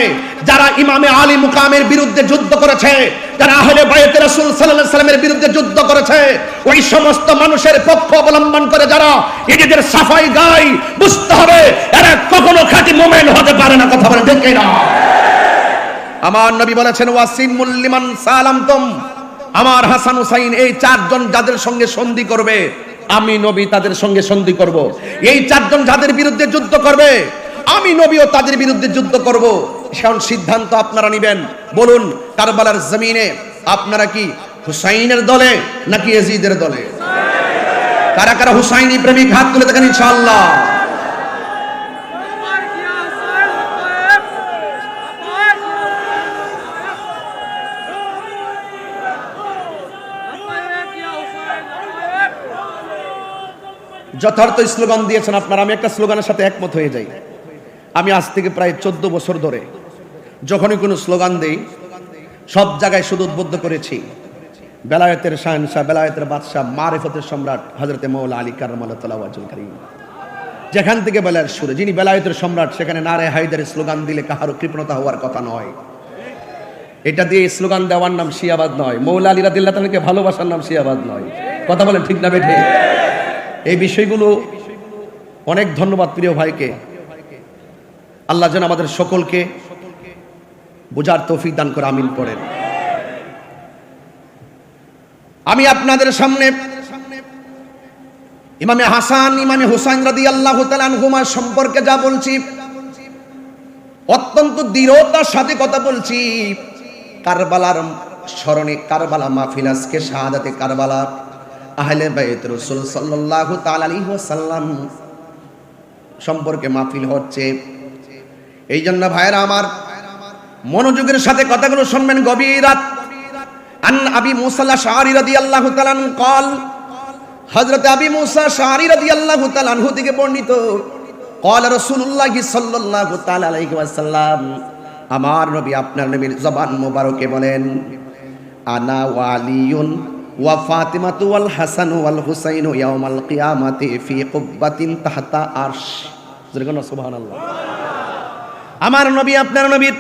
যারা ইমামে আলী মুকামের বিরুদ্ধে যুদ্ধ করেছে, যারা আহলে বায়তে রাসূল সাল্লাল্লাহু আলাইহি সাল্লামের বিরুদ্ধে যুদ্ধ করেছে, ওই সমস্ত মানুষের পক্ষ অবলম্বন করে যারা এদের সাফাই গায়, বুঝতে হবে এরা কখনো খাঁটি মুমিন হতে পারে না। কথা বলেন ঠিক কি না? আমার নবী বলেছেন, ওয়াসিমুল লিমান সালামতুম, আমার হাসান হুসাইন এই চারজন যাদের সঙ্গে সন্ধি করবে, আমি নবী তাদের সঙ্গে সন্ধি করব। এই চারজন যাদের বিরুদ্ধে যুদ্ধ করবে, আমি নবীও তাদের বিরুদ্ধে যুদ্ধ করব। এখন সিদ্ধান্ত আপনারা নেবেন। বলুন, কারবালার জমিনে আপনারা কি হুসাইনের দলে নাকি ইয়াজিদের দলে? কারা কারা হুসাইনি প্রেমিক হাত তুলে দেখেন ইনশাআল্লাহ। যথার্থ স্লোগান দিয়েছেন আপনারা। আমি একটা স্লোগানের সাথে একমত হয়ে যাই। আমি আজ থেকে প্রায় 14 বছর ধরে যখনই কোনো স্লোগান দেই, সব জায়গায় শুধু উদ্বুদ্ধ করেছি বেলায়েতের শাহনশাহ, বেলায়েতের বাদশাহ, মারিফতের সম্রাট হযরতে মৌলা আলী কাররামাল্লাহু তাআলা ওয়াজহুল কারীম। যেখান থেকে বেলায়েত শুরু, যিনি বেলায়েতের সম্রাট, সেখানে নারে হায়দারের স্লোগান দিলে কাহারও কৃপণতা হওয়ার কথা নয়। এটা দিয়ে স্লোগান দেওয়ার নাম শিয়াবাদ নয়, মৌলা আলী রাদিয়াল্লাহু তাআলাকে ভালোবাসার নাম শিয়াবাদ নয়। কথা বলেন ঠিক না বেঠে? এই বিষয়গুলো অনেক ধন্যবাদ প্রিয় ভাইকে। আল্লাহ যেন আমাদের সকলকে বুঝার তৌফিক দান করে আমিন পড়েন। আমি আপনাদের সামনে ইমামে হাসান ইমামে হুসাইন রাদিয়াল্লাহু তাআলা আনহুমা সম্পর্কে যা বলছি অত্যন্ত দৃঢ়তার সাথে কথা বলছি। কারবালার স্মরণে কারবালা মাহফিল, আজকে শাহাদাতে কারবালা, আহলে বাইত রাসূল সাল্লাল্লাহু তাআলা আলাইহি ওয়াসাল্লাম সম্পর্কে মাহফিল হচ্ছে। এই জন্য ভাইরা আমার মনোযোগের সাথে কথাগুলো শুনবেন গভীর রাত। আন আবি মুসা আল-আশআরী রাদিয়াল্লাহু তাআলা আনহু قال, হযরত আবি মুসা আল-আশআরী রাদিয়াল্লাহু তাআলা আনহু থেকে বর্ণিত, قال রাসূলুল্লাহ সাল্লাল্লাহু তাআলা আলাইহি ওয়াসাল্লাম, আমার নবী আপনার নবীর জবান মোবারকে বলেন, আনা ওয়ালিয়ুন ওয়া ফাতিমাতু ওয়াল হাসানু ওয়াল হুসাইনু ইয়াউমাল কিয়ামাতি ফি কুব্বাতিন তাহতা আরশ। সুবহানাল্লাহ। আমার নবী আপনার নবীর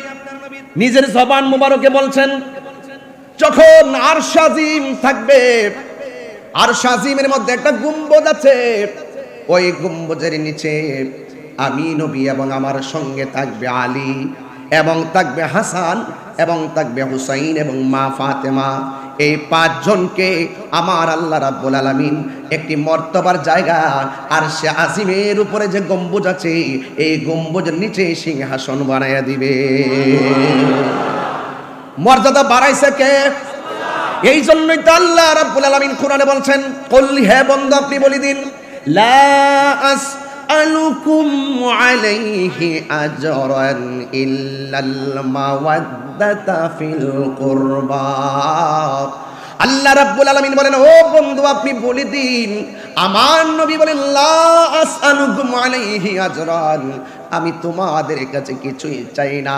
নিজের জবান মোবারকে বলছেন, যখন আরশ আজিম থাকবে, আরশ আজিমের মধ্যে একটা গম্বুজ আছে, ওই গম্বুজের নিচে আমি নবী এবং আমার সঙ্গে থাকবে আলী এবং থাকবে হাসান এবং থাকবে হুসাইন এবং মা ফাতেমা। এই পাঁচজনকে আমার আল্লাহ রাব্বুল আলামিন একটি মর্তবার জায়গা আরশে আজিমের উপরে যে গম্বুজ আছে, এই গম্বুজের নিচে সিংহাসন বানায়া দিবে। মর্যাদা বাড়াইছে কে? এই জন্যই তো আল্লাহ রাব্বুল আলামিন কোরআনে বলছেন, কুল, হে বন্ধু আপনি বলে দিন, লা আসআলুকুম আলাইহি আজরান ইল্লাল মাওয়াদ্দাতা ফিল কুরবা। আল্লাহ রাব্বুল আলামিন বলেন, ও বন্ধু আপনি বলে দিন, আমার নবী বলেন, লা আসআলুকুম আলাইহি আজরান, আমি তোমাদের কাছে কিছুই চাই না,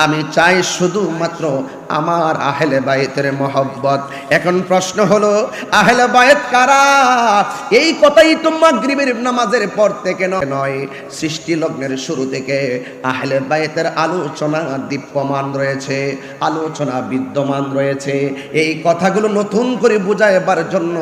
আমি চাই শুধুমাত্র আমার আহলে বাইতের মহব্বত। এখন প্রশ্ন হলো, আহলে বাইত কারা? এই কথাই তো মাগরিবের নামাজের পর থেকে নয়, সৃষ্টি লগ্নের শুরু থেকে আহলে বাইতের আলোচনা দীপ্যমান রয়েছে, আলোচনা বিদ্যমান রয়েছে। এই কথাগুলো নতুন করে বুঝাইবার জন্য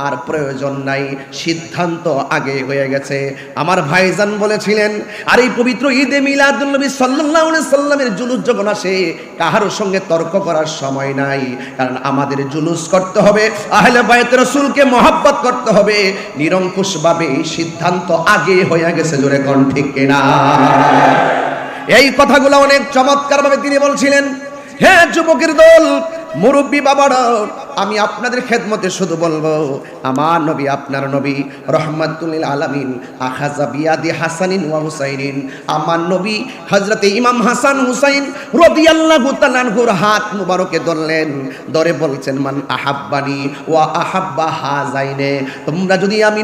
আর প্রয়োজন নাই, সিদ্ধান্ত আগে হয়ে গেছে। আমার ভাইজান বলেছিলেন, আর এই পবিত্র ঈদে মিলাদুন নবী সাল্লাল্লাহু আলাইহি সাল্লামের জুলুস যখন আসে, কাহারও সঙ্গে তর্ক করার সময় নাই, কারণ আমাদের জুলুস করতে হবে, আহলে বাইত রাসূলকে মহব্বত করতে হবে। নিরঙ্কুশভাবে সিদ্ধান্ত আগে হয়ে গেছে, জোরে কোন ঠিক কিনা? এই কথাগুলো অনেক চমৎকারভাবে তিনি বলছিলেন। হ্যাঁ যুবকের দল, মুরব্বী বাবারা, আমি আপনাদের খেদমতে শুধু বলবো, আমার নবী আপনার নবী রহমাতুল লিল আলামিন আখাযা বিয়াদি হাসানিন ওয়া হুসাইনিন, আমার নবী হযরতে ইমাম হাসান হুসাইন রাদিয়াল্লাহু তাআলা আনহুর হাত মুবারকে ধরলেন, ধরে বলছেন, মান আহাব্বানি ওয়া আহাব্বা হাযাইনে, তোমরা যদি আমি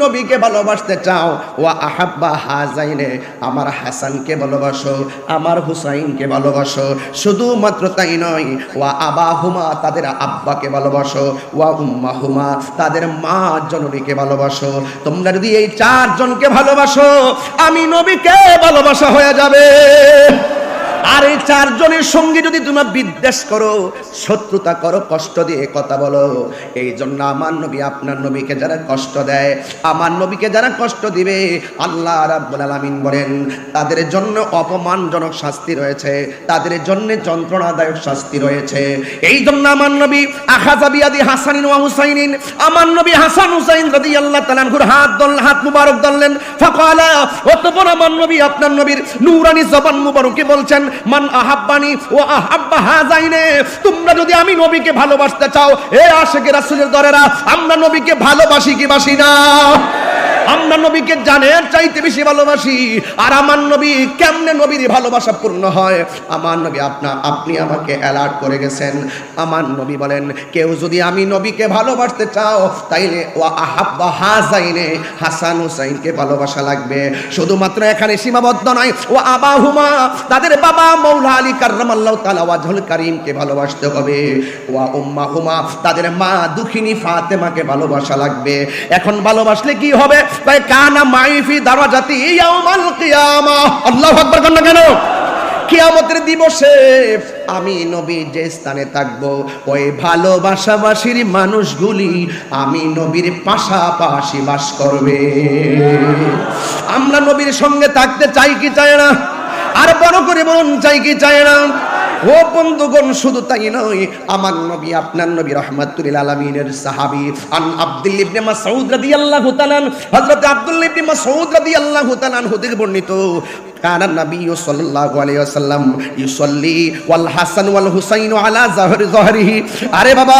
নবীকে ভালোবাসতে চাও, ওয়া আহাব্বা হাযাইনে, আমার হাসানকে ভালোবাসো, আমার হুসাইনকে ভালোবাসো। শুধুমাত্র তাই নয়, ওয়া আবাহুমা, তাদের আব্বাকে ভালোবাসো, ওয়া উম্মাহুমা, তাদের মা জননীকে ভালোবাসো। তোমরা যদি এই চারজনকে ভালোবাসো, আমি নবীকে ভালোবাসা হয়ে যাবে। আর এই চারজনের সঙ্গে যদি তোমরা বিদ্বেষ করো, শত্রুতা করো, কষ্ট দিয়ে কথা বলো, এই জন্য আমার নবী আপনার নবীকে যারা কষ্ট দেয়, আমার নবীকে যারা কষ্ট দিবে, আল্লাহ রাব্বুল আলামিন বলেন তাদের জন্য অপমানজনক শাস্তি রয়েছে, তাদের জন্য যন্ত্রণাদায়ক শাস্তি রয়েছে। এই জন্য আমার নবী আখাযা বিয়াদি হাসানিন ওয়া হুসাইনিন, আমার নবী হাসান হুসাইন রাদিয়াল্লাহু তাআলা আনহুর হাত মুবারক ধরলেন। ফাকালা, অতঃপর আমার নবী আপনার নবীর নূরানি জবান মুবারকে বলছেন, মান আহাব্বানি ওয়া আহাব্বা হাযাইনে, তোমরা যদি আমি নবীকে ভালোবাসতে চাও, এ আশিকে রাসূলের দরেরা, আমরা নবীকে ভালোবাসি কি বাসি না? আমরা নবীকে জানের চাইতে বেশি ভালোবাসি। আর আমার নবী কেমনে নবীর ভালোবাসা পূর্ণ হয়, আমার নবী আপনি আমাকে অ্যালার্ট করে গেছেন। আমার নবী বলেন, কেউ যদি আমি নবীকে ভালোবাসতে চাও, তাইলে ওয়া আহাব্বা হাযাইনে, হাসান হুসাইনকে ভালোবাসা লাগবে। শুধুমাত্র এখানে সীমাবদ্ধ নয়, ওয়া আবাহুমা, তাদের বাবা মাওলা আলী কাররামাল্লাহু তাআলা ওয়াজহুল কারীমকে ভালোবাসতে হবে। ওয়া উম্মাহুমা, তাদের মা দুখিনী ফাতেমাকে ভালোবাসা লাগবে। এখন ভালোবাসলে কি হবে? তাই কানা মাইফি দারাজাতি ইয়াউমাল কিয়ামা। আল্লাহু আকবার কন্না কেন? কিয়ামতের দিবসে আমি নবী যে স্থানে থাকব, ওই ভালোবাসাবাসীর মানুষগুলি আমি নবীর পাশাপাশি বাস করবে। আমরা নবীর সঙ্গে থাকতে চাই কি চাই না? আর বড় করে বলুন চাই কি চাই না? ও বন্ধুগণ, শুধু তাই নয়, আমার নবী আপনার নবী রাহমাতুল আলামিনের সাহাবী আন আব্দুল্লাহ ইবনে মাসউদ রাদিয়াল্লাহু তাআলা, হযরত আব্দুল্লাহ ইবনে মাসউদ রাদিয়াল্লাহু তাআলা থেকে বর্ণিত, কানা নবী সাল্লাল্লাহু আলাইহি ওয়াসাল্লাম ইউসাল্লি ওয়াল হাসান ওয়াল হুসাইন আলা যহরিহি। আরে বাবা,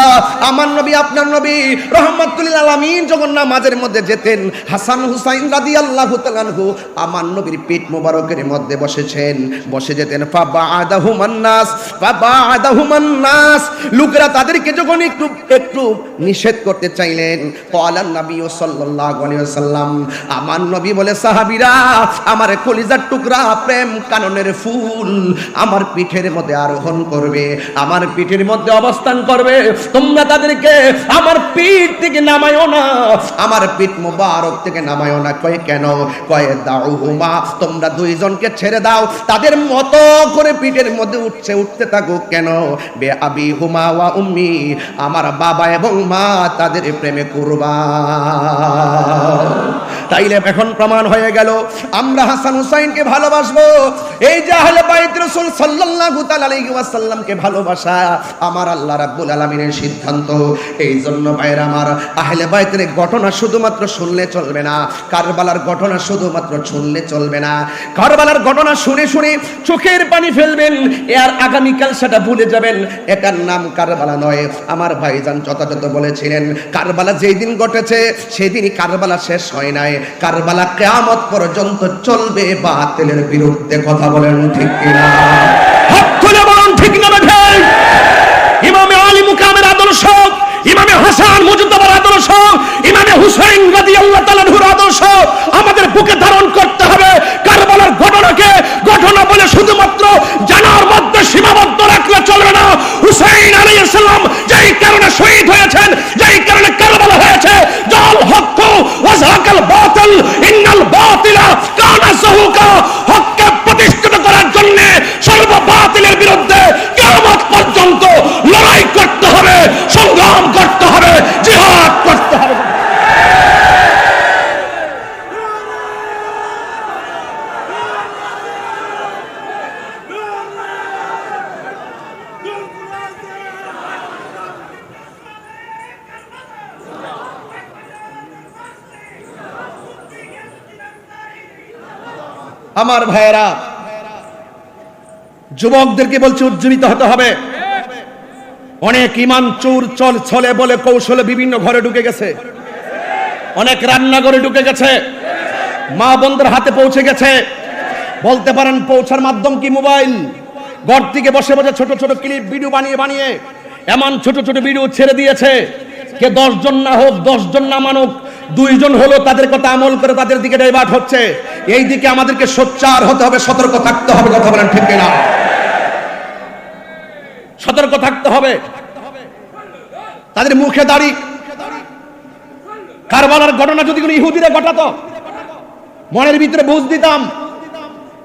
আমার নবী আপনার নবী রাহমাতুল আলামিন যখন নামাজের মধ্যে যেতেন, হাসান হুসাইন রাদিয়াল্লাহু তাআলা আমার নবীর পেট মোবারকের মধ্যে বসেছেন, বসে যেতেন। ফাবাআদাহুমান নাস, লোকেরা তাদেরকে যখন একটু একটু নিষেধ করতে চাইলেন, ক্বালান নবী সাল্লাল্লাহু আলাইহি ওয়াসাল্লাম, আমার নবী বলে, সাহাবীরা, আমার কলিজার টুকরা প্রেম কাননের ফুল আমার পিঠের মধ্যে আরোহণ করবে, আমার পিঠের মধ্যে অবস্থান করবে, তোমরা তাদেরকে আমার পিঠ থেকে নামায়ও না, আমার পিঠ মোবারক থেকে নামায়ও না। কয় কেন? কয় দাউহুমা, তোমরা দুইজনকে ছেড়ে দাও, তাদের মতো করে পিঠের মধ্যে উঠতে থাকো। কেন? বে আবি হুমা ওয়া উম্মি, আমার বাবা এবং মা তাদের প্রেমে কুরবান। তাইলে এখন প্রমাণ হয়ে গেল আমরা হাসান হুসাইনকে ভালোবাসবো। এই যে আহলে বাইত রাসূল সাল্লাল্লাহু তাআলা আলাইহি ওয়াসাল্লামকে ভালোবাসা আমার আল্লাহ রাব্বুল আলামিনের সিদ্ধান্ত। এই জন্য ভাইরা আমার, আহলে বাইতের ঘটনা শুধুমাত্র শুনলে চলবে না, কারবালার ঘটনা শুধুমাত্র শুনলে চলবে না। কারবালার ঘটনা শুনে শুনে চোখের পানি ফেলবেন, আর আগামীকাল সেটা ভুলে যাবেন। এটার নাম কারবালা নয়। আমার ভাইজান যথাযথ বলেছিলেন, কারবালা যেই দিন ঘটেছে সেদিনই কারবালা শেষ হয় নাই, কারবালা কিয়ামত পর্যন্ত চলবে বাতিলের বিরুদ্ধে। কথা বলেন ঠিক কিনা? হাত তুলে বলুন ঠিক না বেঠিক? ইমামে আলী মুকামের আদর্শ, ইমামে হাসান মুজতবার আদর্শ, ইমামে হুসাইন রাদিয়াল্লাহু তাআলা আনহুর আদর্শ আমাদের বুকে ধারণ করতে হবে। কারবালার ঘটনাকে ঘটনা বলে শুধুমাত্র জানার মধ্যে সীমাবদ্ধ রাখলে চলবে না। হুসাইন আলাইহিস সালাম যেই কারণে শহীদ হয়েছেন, যেই কারণে কারবালা হয়েছে, জাল হক ওয়া যাকাল বাতিল ইন্নাল বাতিলা কানা যাহুকা, হককে প্রতিষ্ঠিত করার জন্য সর্ব বাতিলের বিরুদ্ধে কিয়ামত পর্যন্ত লড়াই করতে হবে, সংগ্রাম করতে হবে, জিহাদ করতে হবে। আমার ভাইয়েরা, যুবকদেরকে বলছে উজ্জীবিত হতে হবে। অনেক ইমান চোর চল ছলে বলে কৌশলে বিভিন্ন ঘরে ঢুকে গেছে, অনেক রান্নাঘরে ঢুকে গেছে, মা বোনদের হাতে পৌঁছে গেছে। বলতে পারেন পৌঁছার মাধ্যম কি? মোবাইল। ঘর থেকে বসে বসে ছোট ছোট ক্লিপ ভিডিও বানিয়ে বানিয়ে এমন ছোট ছোট ভিডিও ছেড়ে দিয়েছে, কে 10 জন না হোক, 10 জন না মানুক, 2 জন হলো তাদের কথা আমল করে তাদের দিকে ডাইভার্ট হচ্ছে। এই দিকে আমাদেরকে সোচ্চার হতে হবে, সতর্ক থাকতে হবে। কথা বলেন ঠিক কিনা? সতর্ক থাকতে হবে। তাদের মুখে দাড়ি। কারবালার ঘটনা যদি কোনো ইহুদিরা ঘটাতো, মনের ভিতরে বুঝ দিতাম।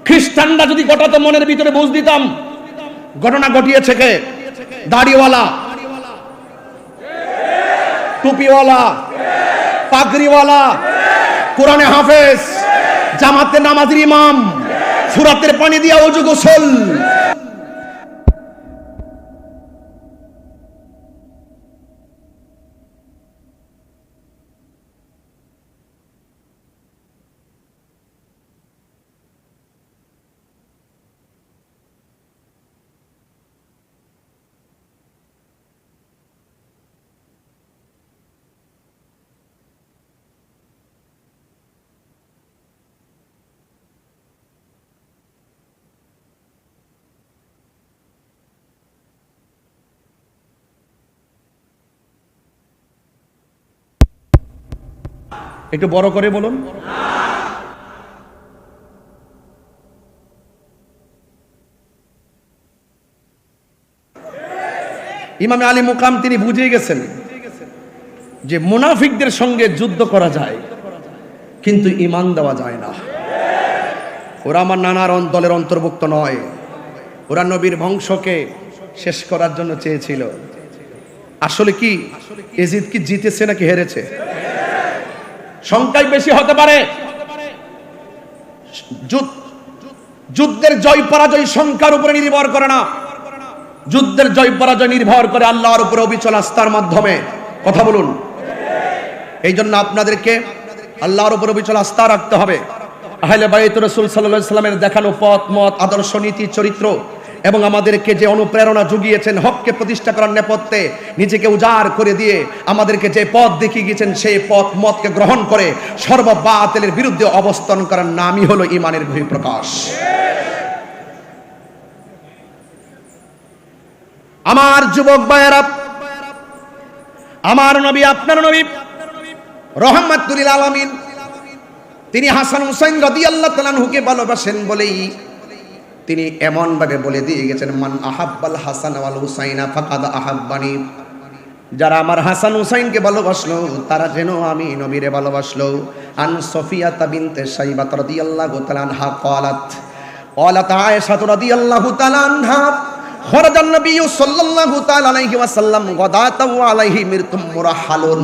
খ্রিস্টানরা যদি ঘটাতো, মনের ভিতরে বুঝ দিতাম। ঘটনা ঘটিয়েছে কে? দাড়িওয়ালা, টুপিওয়ালা, পাগড়িওয়ালা, কোরআনে হাফেজ, জামাতে নামাজের ইমাম, ফুরাতের পানি দিয়া ওযু গোসল। একটু বড় করে বলুন। ইমামে আলী মুকাম তিনি বুঝে গেছেন যে মুনাফিকদের সঙ্গে যুদ্ধ করা যায়, কিন্তু ঈমান দেওয়া যায় না। ওরা আমার নানার দলের অন্তর্ভুক্ত নয়, ওরা নবীর বংশকে শেষ করার জন্য চেয়েছিল। আসলে কি এজিদ কি জিতেছে নাকি হেরেছে? সংখ্যায় বেশি হতে পারে, যুদ্ধের জয় পরাজয় সংখ্যার উপরে নির্ভর করে না, যুদ্ধের জয় পরাজয় নির্ভর করে আল্লাহর উপরে অবিচল আস্থার মাধ্যমে। কথা বলুন। এই জন্য আপনাদেরকে আল্লাহর উপর অবিচল আস্থা রাখতে হবে। আহলে বাইত রাসূল সাল্লাল্লাহু আলাইহি ওয়াসাল্লামের দেখানো পথ মত আদর্শ নীতি চরিত্র এবং আমাদেরকে যে অনুপ্রেরণা জুগিয়েছেন হককে প্রতিষ্ঠা করার নেপথ্যে নিজেকে উজাড় করে দিয়ে আমাদেরকে যে পথ দেখিয়ে গিয়েছেন সেই পথ মতকে গ্রহণ করে সর্ববাতিলের বিরুদ্ধে অবস্থান করার নামই হলো ঈমানের বহিঃপ্রকাশ। আমার যুবক ভাইয়েরা, আমার নবী আপনার নবী রহমাতুল লিল আলামিন, তিনি হাসান হুসাইন রাদিয়াল্লাহু তাআলা আনহুকে ভালোবাসেন বলেই তিনি এমন ভাবে বলে দিয়ে গেছেন, মান আহাব্বাল হাসান ওয়াল হুসাইনা ফাকাদ আহাব্বানি। যারা আমার হাসান হুসাইনকে ভালোবাসলো তারা যেন আমি নবীরে ভালোবাসলো। আন সফিয়া বিনতে সাইবা রাদিয়াল্লাহু তাআলা আনহা ক্বালাত আয়েশা রাদিয়াল্লাহু তাআলা আনহা খরাজান নবী সাল্লাল্লাহু তাআলা আলাইহি ওয়াসাল্লাম গাদাতা ওয়া আলাইহি মিরতুম মুরাহালুন।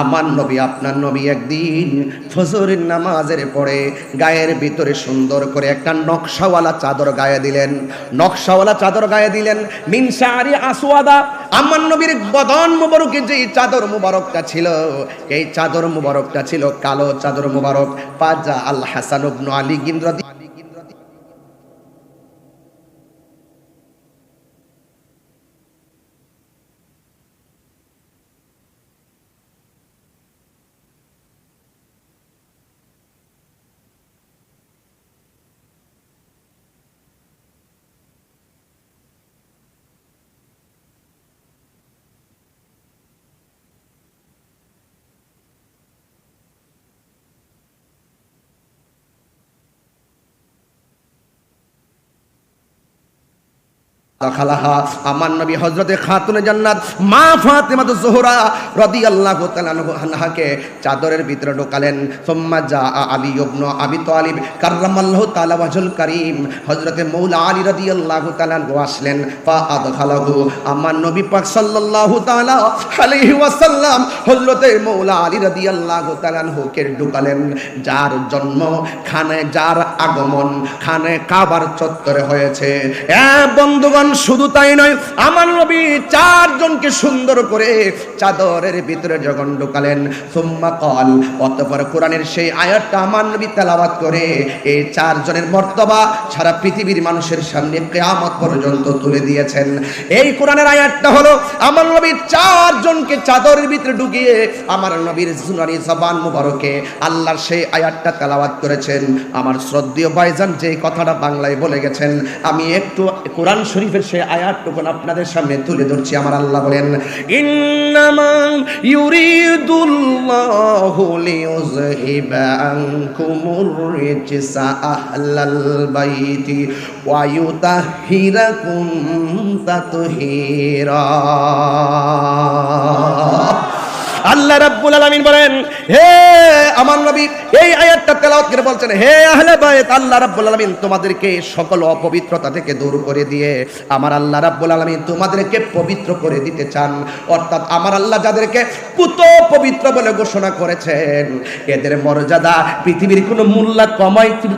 আমার নবী আপনার নবী একদিন ফজরের নামাজের পরে গায়ের ভিতরে সুন্দর করে একটা নকশাওয়ালা চাদর গায়ে দিলেন, নকশাওয়ালা চাদর গায়ে দিলেন। মিন শারি আসওয়াদা, আমার নবীর বদন মুবারকে যে চাদর মুবারকটা ছিল এই চাদর মুবারকটা ছিল কালো চাদর মুবারক। ফাজা আল হাসান ইবনে আলী রাদিয়াল্লাহু খালাহা, আমার নবী হযরতে খাতুনে জান্নাত মা ফাতেমা জোহরা রাদিয়াল্লাহু তাআলা আনহাকে চাদরের ভিতরে ঢোকালেন। সুম্মা জা আলী ইবনে আবি তালিব কাররামাল্লাহু তাআলা ওয়াজহুল কারীম, হযরতে মাওলা আলী রাদিয়াল্লাহু তাআলা আসলেন। ফা আদখালাহু, আমার নবী পাক সাল্লাল্লাহু তাআলা আলাইহি ওয়াসাল্লাম হযরতে মাওলা আলী রাদিয়াল্লাহু তাআলা কে ঢোকালেন। যার জন্ম খানে, যার আগমন খানে কাবার চত্বরে হয়েছে। বন্ধুগণ, শুধু তাই নয়, আমার নবী চারজনকে সুন্দর করে চাদরের ভিতরে যখন ঢোকালেন, সুম্মা ক্বাল, অতঃপর কোরআনের সেই আয়াতটা আমার নবী তেলাওয়াত করে এই চারজনের মর্তবা সারা পৃথিবীর মানুষের সামনে কিয়ামত পর্যন্ত তুলে দিয়েছেন। এই কোরআনের আয়াতটা হলো আমার নবী চারজনকে চাদরের ভিতরে ঢুকিয়ে আমার নবীর জুনানি জবান মুবারকে আল্লাহর সেই আয়াতটা তেলাওয়াত করেছেন। আমার শ্রদ্ধেয় ভাইজান যে কথাটা বাংলায় বলে গেছেন, আমি একটু কোরআন শরীফের সেই আয়াতটুকু আপনাদের সামনে তুলে ধরছি। আমার আল্লাহ বলেন, ইন্নামা ইউরিদুল্লাহু লিইউযহিবা আনকুমুর রিজসা আহলাল বাইতি ওয়া ইউতাহহিরাকুম তাতহীরা। আল্লাহ রাব্বুল আলামিন বলেন, হে আমার নবী, এই আয়াতটা তেলাওয়াত করে বলছেন, হে আহলে বাইত, আল্লাহ রাব্বুল আলামিন তোমাদেরকে সকল অপবিত্রতা থেকে দূর করে দিয়ে আমার আল্লাহ রাব্বুল আলামিন তোমাদেরকে পবিত্র করে দিতে চান। অর্থাৎ আমার আল্লাহ যাদেরকে পুত পবিত্র বলে ঘোষণা করেছেন এদের মর্যাদা পৃথিবীর কোনো মূল্য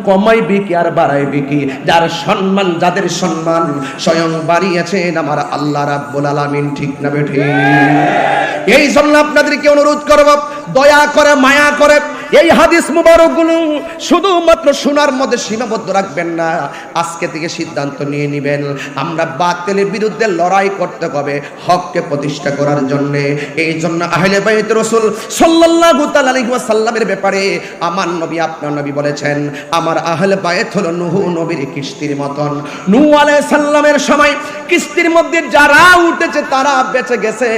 কমাইবে কি আর বাড়াইবে কি? যার সম্মান, যাদের সম্মান স্বয়ং বাড়িয়েছেন আমার আল্লাহ রাব্বুল আলামিন। ঠিক না বেঠিক? এই জন্য আপনাদেরকে অনুরোধ করব, দয়া করে মায়া করে এই হাদিস মুবারকগুলো শুধুমাত্র শোনার মধ্যে সীমাবদ্ধ রাখবেন না। আজকে থেকে সিদ্ধান্ত নিয়ে নেবেন আমরা বাতিলের বিরুদ্ধে লড়াই করতে হবে হককে প্রতিষ্ঠা করার জন্য। এই জন্য আহলে বাইত রাসূল সাল্লাল্লাহু তাআলা আলাইহি ওয়াসাল্লামের ব্যাপারে আমার নবী আপনার নবী বলেছেন, আমার আহলে বাইত হলো নূহ নবীর কিস্তির মতন। নূহ আলাইহিস সালামের সময় কিস্তির মধ্যে যারা উঠেছে তারা বেঁচে গেছে,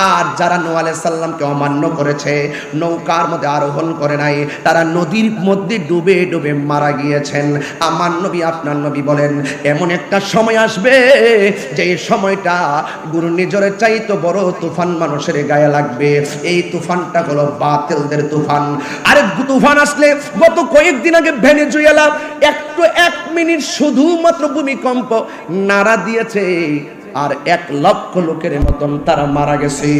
আর যারা নূহ আলাইহিস সালামকে অমান্য করেছে, নৌকার মধ্যে আরোহণ করে নাই, তারা নদীর মধ্যে ডুবে ডুবে মারা গিয়েছেন। আমার নবী আপনার নবী বলেন, এমন একটা সময় আসবে যে সময়টা ঘূর্ণিঝড়ের চাইতে বড় তুফান মানুষের গায়ে লাগবে। এই তুফানটা হলো বাতিলদের তুফান। আরেক তুফান আসলে গত কয়েকদিন আগে ভেনেজুয়েলা একটু 1 মিনিট শুধুমাত্র ভূমিকম্প নাড়া দিয়েছে, আর 1 লক্ষ লোকের মতন তারা মারা গেছে।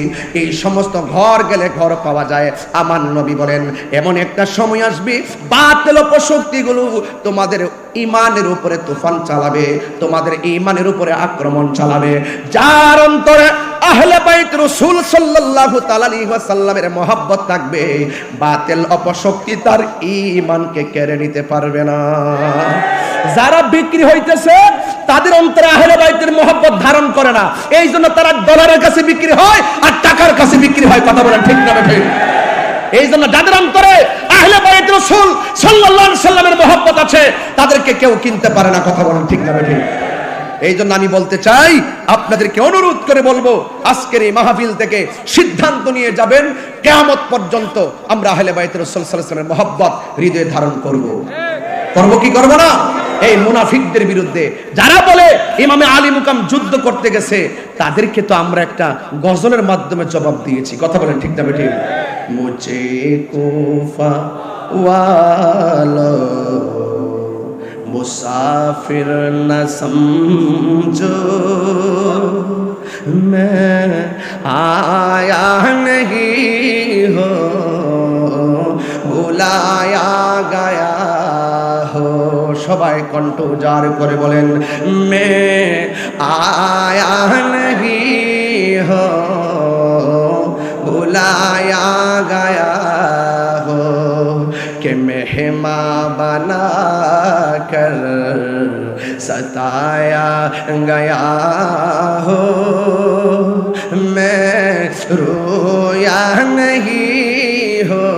এই সমস্ত ঘর গেলে ঘর পাওয়া যায়। আমার নবী বলেন এমন একটা সময় আসবে বাতিল অপশক্তিগুলো তোমাদের ঈমানের উপরে তুফান চালাবে, তোমাদের ঈমানের উপরে আক্রমণ চালাবে। যার অন্তরে আহলে বাইত রাসূল সাল্লাল্লাহু তাআলা আলাইহি ওয়াসাল্লামের মহব্বত থাকবে, বাতিল অপশক্তি তার ঈমানকে কেড়ে নিতে পারবে না। যারা বিক্রি হইতেছে তাদের অন্তরে আহলে বাইতের মহব্বত ধারণ করে না, এই জন্য তারা ডলারের কাছে বিক্রি হয় আর টাকার কাছে বিক্রি হয়। কথা বলেন ঠিক না ঠিক? এই জন্য যাদের অন্তরে আহলে বাইত রাসূল সাল্লাল্লাহু আলাইহি ওয়াসাল্লামের মহব্বত আছে তাদেরকে কেউ কিনতে পারে না। কথা বলেন ঠিক না ঠিক? এই জন্য আমি বলতে চাই, আপনাদেরকে অনুরোধ করে বলবো, আজকের এই মাহফিল থেকে সিদ্ধান্ত নিয়ে যাবেন কিয়ামত পর্যন্ত আমরা আহলে বাইত রাসূল সাল্লাল্লাহু আলাইহি ওয়াসাল্লামের মহব্বত হৃদয়ে ধারণ করব। করব কি করব না? এই মুনাফিকদের বিরুদ্ধে যারা বলে ইমামে আলী মুকাম যুদ্ধ করতে গেছে, তাদেরকে তো আমরা একটা গজলের মাধ্যমে জবাব দিয়েছি। কথা বলেন ঠিক না ঠিক? মুঝে কুফা ওয়ালো मुसाफिर न समझो, मैं आया नहीं हो बुलाया गया हो। সবাই কণ্ঠ উজাড় করে বলেন मैं आया नहीं हो बुलाया गया हो कि मेहमा बना कर सताया गया हो। मैं रोया नहीं हो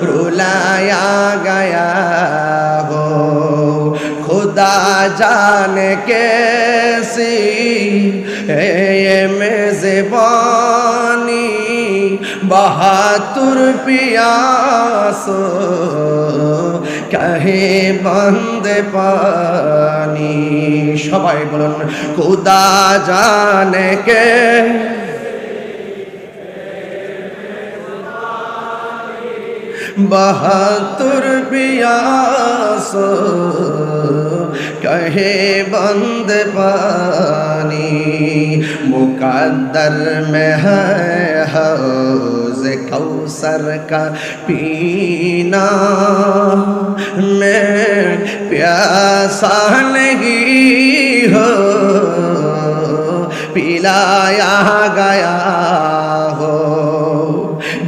रुलाया गया हो। खुदा जाने कैसी है ये मेज़बानी, बहादुर पियासो कहे बंद पानी। সবাই বলুন खुदा जाने के बहादुर पियासो कहे बंद पानी। मुकद्दर में है हौज़ कौसर का पीना, मैं प्यासा नहीं हो पिलाया गया हो।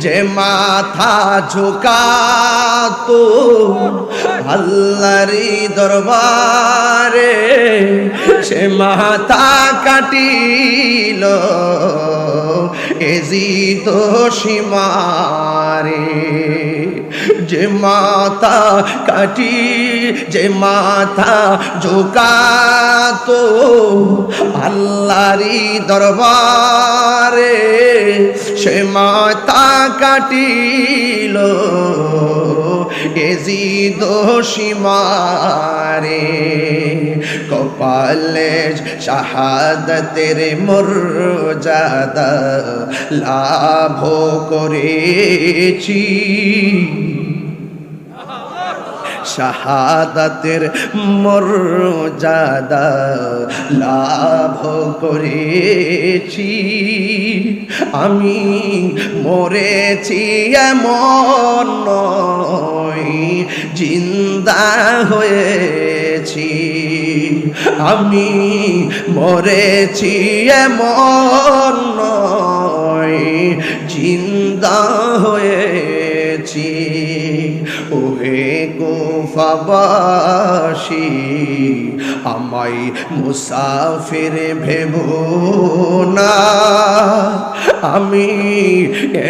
जे माथा झुका तो আল্লাহরি দরবারে, সে মাথা কাটিল এজিদ সীমারে। যে মাথা কাটি যে মাথা ঝুকাতো আল্লাহরি দরবারে, সে মাথা কাটিল এজিদ সীমারে। কপালে শাহাদাতের মর্যাদা লাভ করেছি, শাহাদাতের মর্যাদা লাভ করেছি। আমি মরেছি এমন নয়, জিন্দা হয়েছি। আমি মরেছি এমন নয়, জিন্দা হয়েছি। ওহে কুফাবাসী আমায় মুসাফির ভেবো না, আমি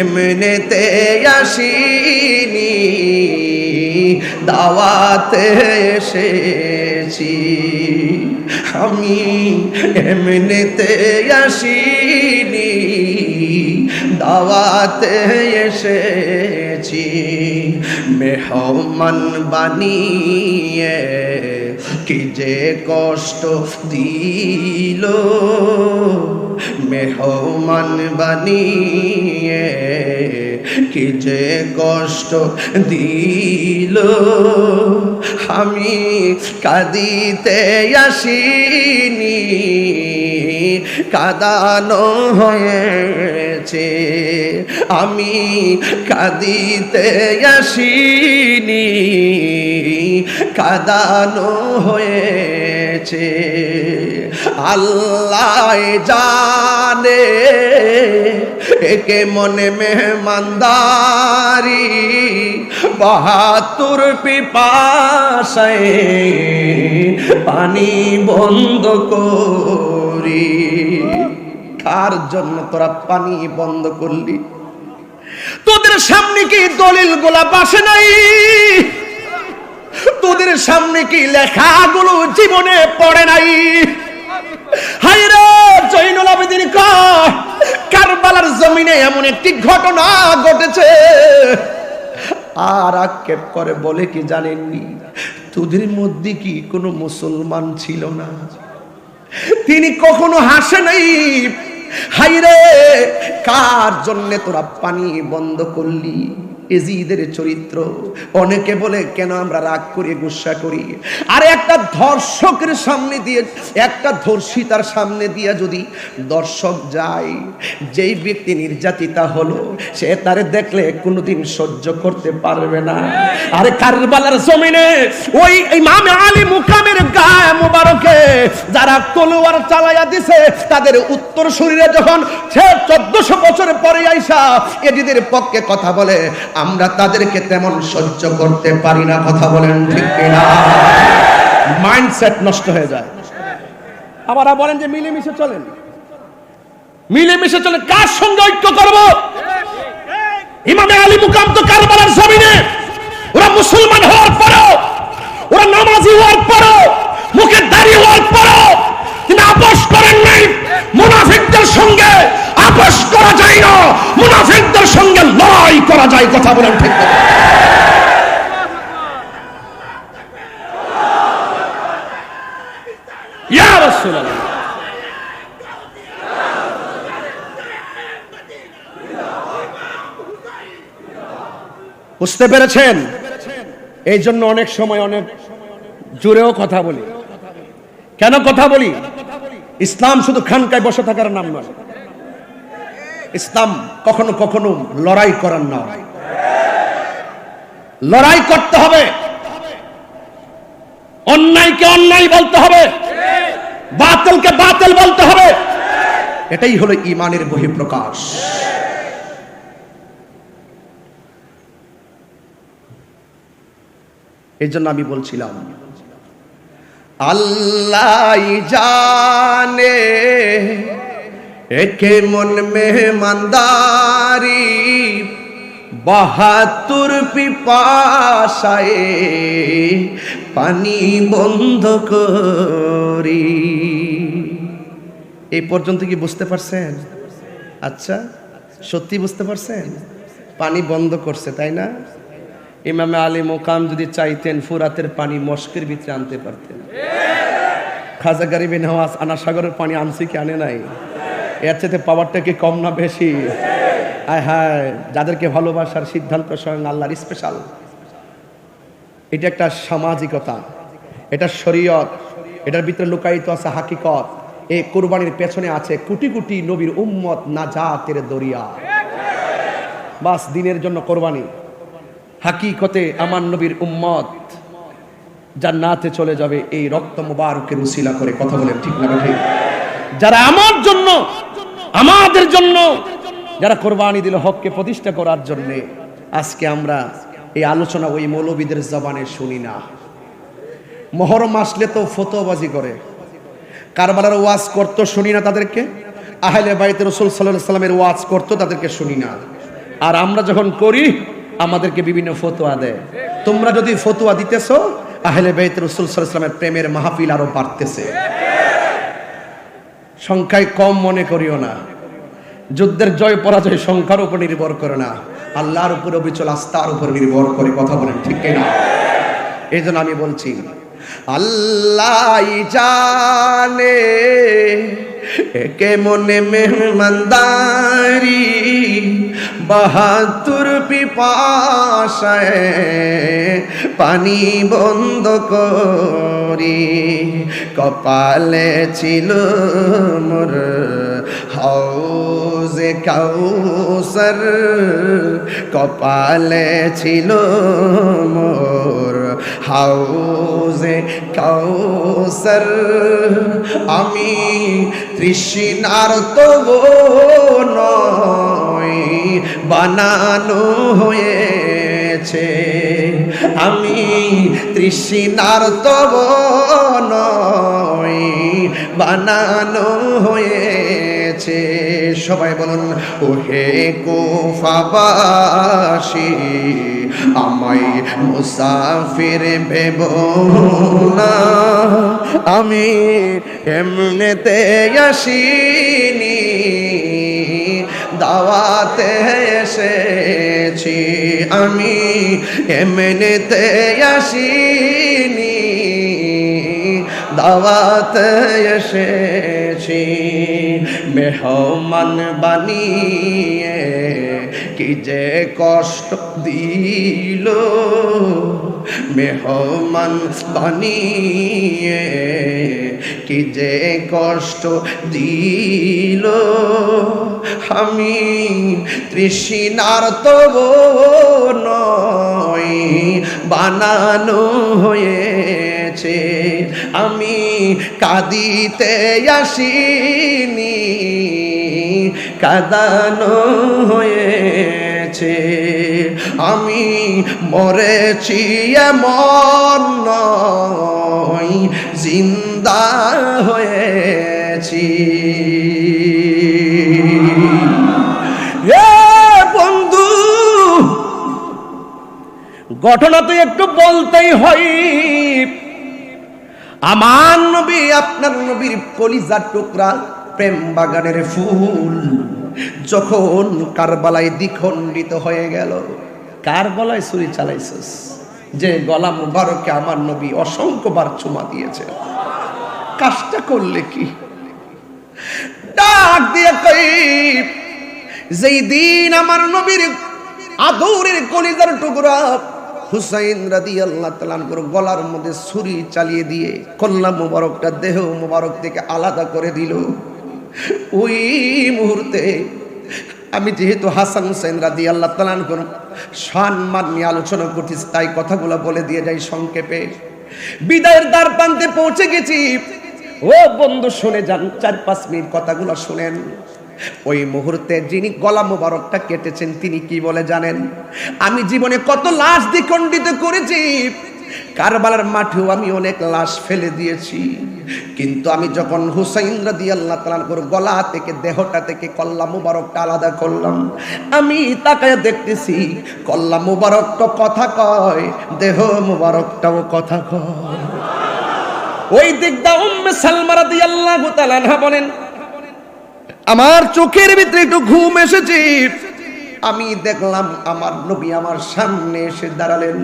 এমনিতে আসিনি, দাওয়াতে এসেছি। আমি এমনিতে আসিনি, দাওয়াতে এসেছি। মেহমান বানিয়ে কি যে কষ্ট দিল, মেহমান বানিয়ে কি যে কষ্ট দিল। আমি কাঁদিতে আসিনি, কাঁদানো হয়েছে, আমি কাঁদিতে আসিনি, কাঁদানো হয়েছে। আল্লাহ জানে একে মনে মেহমানদারি, 72 পিপাসায় পানি বন্ধ করি। কার জন্য তোরা পানি বন্ধ করলি? তোদের সামনে কি দলিল গোলাপ আসে নাই? তোদের সামনে কি লেখাগুলো জীবনে পড়ে নাই? হায়রে জয়নুল আবেদিন কয়, কারবালার জমিনে এমন একটি ঘটনা ঘটেছে। আর আক্ষেপ করে বলে কি জানেননি, তোদের মধ্যে কি কোনো মুসলমান ছিল না? তিনি কখনো হাসে নাই। হায়রে কার জন্য তোরা পানি বন্ধ করলি? এজিদের চরিত্র। অনেকে বলে কেন আমরা রাগ করি, গুসা করি। আর একটা ধর্ষকের সামনে দিয়ে, একটা ধর্ষিতার সামনে দিয়ে যদি দর্শক যায়, যেই ব্যক্তি নির্যাতিতা হলো সে তারে দেখলে কোনোদিন সহ্য করতে পারবে না। আরে কারবালার জমিনে ওই ইমাম আলী মুকামের গায়ে মুবারকে যারা তলোয়ার চালাইয়া দিছে, তাদের উত্তর শরীরে যখন সে 1400 বছর পরে আইসা এজিদের পক্ষে কথা বলে, আমরা তাদেরকে তেমন সহ্য করতে পারি না। কথা বলেন ঠিক কিনা? মাইন্ডসেট নষ্ট হয়ে যায়। আবার বলেন যে মিলেমিশে চলেন, মিলেমিশে চলে কার সঙ্গে ঐক্য করব? ইমাম আলী মুকাম তো কারবালার জমিনে, ওরা মুসলমান হওয়ার পরেও, ওরা নামাজি হওয়ার পরেও, মুখে দাড়ি হওয়ার পরেও তিনি আপোষ করেন নাই। মুনাফিকদের সঙ্গে আপোষ করা যায় না, মুনাফিকদের সঙ্গে লড়াই করা যায়। কথা বলেন ঠিক না? ইয়া রাসূলুল্লাহ, বুঝতে পেরেছেন? এই জন্য অনেক সময় অনেক জোরেও কথা বলি। কেন কথা বলি? ইসলাম শুধু খানকায় বসে থাকার নাম নয়। ইসলাম কখনো কখনো লড়াই করার নাম। লড়াই করতে হবে, অন্যায়কে অন্যায় বলতে হবে, বাতিলকে বাতিল বলতে হবে। এটাই হলো ঈমানের বহিঃপ্রকাশ। এই জন্য আমি বলছিলাম, আল্লাহ জানে একে মন মেহমানদারি, 72 পিপাসায় পানি বন্ধ করি। এই পর্যন্ত কি বুঝতে পারছেন? আচ্ছা, সত্যি বুঝতে পারছেন? পানি বন্ধ করছে, তাই না? ইমামে আলী মুকাম যদি চাইতেন ফুরাতের পানি মস্কের ভিতরে আনতে পারতেন। খাজা গরিবে নওয়াজ আনা সাগরের পানি আনছে কি আনে নাই? এর চাইতে পাওয়ারটা কি কম না বেশি? আয় হায়, যাদেরকে ভালোবাসার সিদ্ধান্ত স্বয়ং আল্লাহর স্পেশাল। এটা একটা সামাজিকতা, এটা শরীয়ত, এটার ভিতরে লুকায়িত আছে হাকিকত। এই কুরবানির পেছনে আছে কোটি কোটি নবীর উম্মত নাজাতের দরিয়া। বাস দিনের জন্য কোরবানি। হাকিকতে আমার নবীর উম্মত জান্নাতে চলে যাবে এই রক্ত মুবারকের উসিলা করে। কথা বলেন ঠিক না ঠিক? যারা আমার জন্য, আমাদের জন্য যারা কোরবানি দিল হককে প্রতিষ্ঠা করার জন্য, আজকে আমরা এই আলোচনা ওই মৌলবীদের জবানে শুনি না। মুহররম আসলে তো ফতোয়াবাজি করে, কারবালার ওয়াজ করতো শুনি না তাদেরকে, আহলে বাইত রাসূল সাল্লাল্লাহু আলাইহি ওয়াসাল্লামের ওয়াজ করতো তাদেরকে শুনি না। আর আমরা যখন করি আমাদেরকে বিভিন্ন ফতোয়া দেয়। তোমরা যদি ফতোয়া দিতেছো, আহলে বাইত রাসূল সাল্লাল্লাহু আলাইহি ওয়াসাল্লামের প্রেমের মাহফিল আরো বাড়তেছে। সংখ্যায় কম মনে করিও না। যুদ্ধের জয় পরাজয় সংখ্যার উপর নির্ভর করে না, আল্লাহর উপর অবিচল আস্থার উপর নির্ভর করে। কথা বলেন ঠিক কিনা? এই জন্য আমি বলছি, আল্লাহ জানে একে মনে মেহমানদারি, বাহাদুর পিপাসায় পানি বন্ধ করি, কপালে ছিল মোর হাউজে কাউসার, কপালে ছিল মোর হাউজে কাউসার। আমি তৃষ্ণার তব নয় বানানো হয়েছে, আমি তৃষ্ণার তব নয় বানানো হয়েছে। সবাই বলুন, ওহে কুফাবাসী আমায় মুসাফির ভেব না, আমি এমনিতে আসিনি দাওয়াতে এসেছি, আমি এমনিতে আসিনি দাওয়াতে এসেছি। মেহমান বানিয়ে কি যে কষ্ট দিল, মেহমান বানিয়ে কি যে কষ্ট দিল, আমি তৃষ্ণার তব নয় বানানো হয়েছে, আমি কাঁদিতে আসিনি কাঁদানো হয়েছে, আমি মরেছি এমন নয় জিন্দা হয়েছি। বন্ধু, ঘটনা তো একটু বলতেই হয়। আমার নবী আপনার নবীর কলিজার টুকরা প্রেম বাগানের ফুল যখন কারবালায় দ্বিখণ্ডিত হয়ে গেল। কার গলায় ছুরি চালাইছিস? যে গলা মুবারকে আমার নবী অসংখ্যবার চুমা দিয়েছে। কাজটা করলে কি? ডাক দিয়ে কই, যেই দিন আমার নবীর আদরের কলিজার টুকরা হুসাইন রাদিয়াল্লাহু তাআলা আনহুর গলার মধ্যে ছুরি চালিয়ে দিয়ে কল্লা মুবারকটা দেহ মুবারক থেকে আলাদা করে দিল, ওই মুহূর্তে আমি যেহেতু হাসান হুসাইন রাদিয়াল্লাহু তাআলা আনহুর সম্মান নিয়ে আলোচনা করতেছি, তাই কথাগুলো বলে দিয়ে যাই সংক্ষেপে। বিদায়ের দ্বার প্রান্তে পৌঁছে গেছি। ও বন্ধু শুনে যান, 4-5 মিনিট কথাগুলো শুনেন। ওই মুহূর্তে যিনি গলা মোবারকটা কেটেছেন তিনি কি বলে জানেন? আমি জীবনে কত লাশ দ্বিখণ্ডিত করেছি, কারবালার মাঠেও আমি অনেক লাশ ফেলে দিয়েছি, কিন্তু আমি যখন হুসাইন রাদিয়াল্লাহু তাআলা আনহুর গলা থেকে দেহটা থেকে কল্লা মোবারকটা আলাদা করলাম, আমি তাকায় দেখতেছি কল্লা মোবারকটা কথা কয়, দেহ মোবারকটাও কথা কয়। ওই দিকটা উম্মে সালমা রাদিয়াল্লাহু তাআলা আনহা বলেন, আমার চোখের ভিতরে একটু ঘুম এসেছে, আমি দেখলাম আমার নবী আমার সামনে এসে দাঁড়ালেন।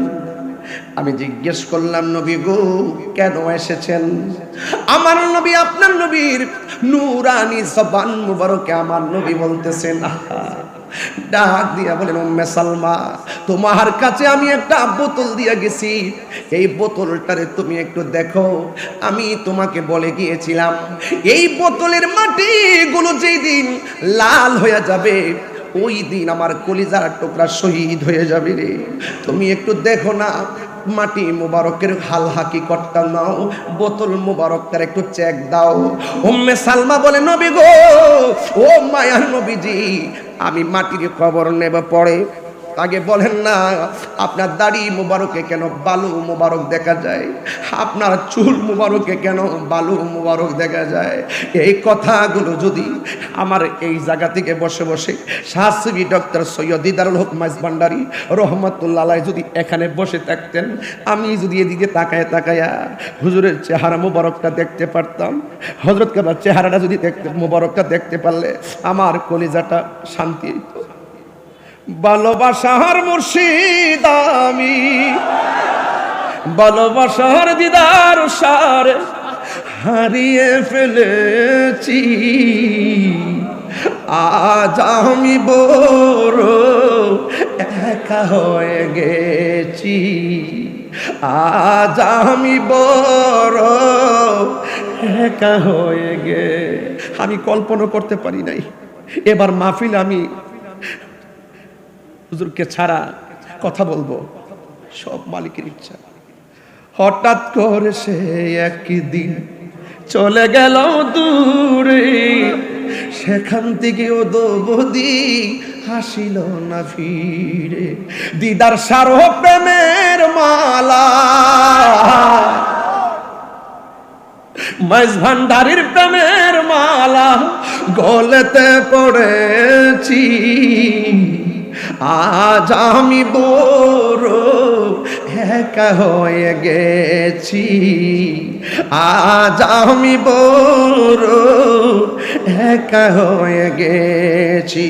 আমি জিজ্ঞেস করলাম, নবী গো কেন এসেছেন? আমার নবী আপনার নবীর নূরানি জবান মুবারকে আমার নবী বলতেছেন, ডাক দিয়া বলেন, উম্মে সালমা তোমার কাছে আমি একটা বোতল দিয়ে গেছি, এই বোতলটারে তুমি একটু দেখো। আমি তোমাকে বলে গিয়েছিলাম এই বোতলের মাটিগুলো যেই দিন লাল হয়ে যাবে ওই দিন আমার কলিজার টুকরা শহীদ হয়ে যাবে রে। তুমি একটু দেখো না, মাটি মুবারকের হাল হাকিকতটা নাও, বোতল মুবারকটার একটু চেক দাও। উম্মে সালমা বলে, নবী গো, ও মায়ার নবীজি, আমি মাটির খবর নেব পরে, আগে বলেন না আপনার দাড়ি মুবারকে কেন বালু মুবারক দেখা যায়, আপনার চুল মুবারকে কেন বালু মুবারক দেখা যায়। এই কথাগুলো যদি আমার এই জায়গা থেকে বসে বসে শাহসুবি ডক্টর সৈয়দ দিদারুল হক মাইজভান্ডারী রহমাতুল্লাহ আলাইহি যদি এখানে বসে থাকতেন, আমি যদি এদিকে তাকায় তাকায়া হুজুরের চেহারা মুবারকটা দেখতে পারতাম, হযরত কাবার চেহারাটা যদি দেখতে মুবারকটা দেখতে পারলে আমার কলিজাটা শান্তি হইত। ভালোবাসার মুর্শিদ আমি, ভালোবাসার দিদার সারে হারিয়ে ফেলেছি, আজ আমি বড় একা হয়ে গেছি, আজ আমি বড় একা হয়ে গে। আমি কল্পনা করতে পারি নাই এবার মাহফিল আমি হুজুরকে ছাড়া কথা বলবো, সব মালিকের ইচ্ছা। হঠাৎ করে সে একদিন চলে গেল দূরে, সেখান থেকে ও দোবদি হাসিল না ফিরে। দিদার সারো প্রেমের মালা, মাইজ ভান্ডারির প্রেমের মালা গলেতে পড়েছি, আজ আমি বড় একা হয়ে গেছি, আজ আমি বড় একা হয়ে গেছি।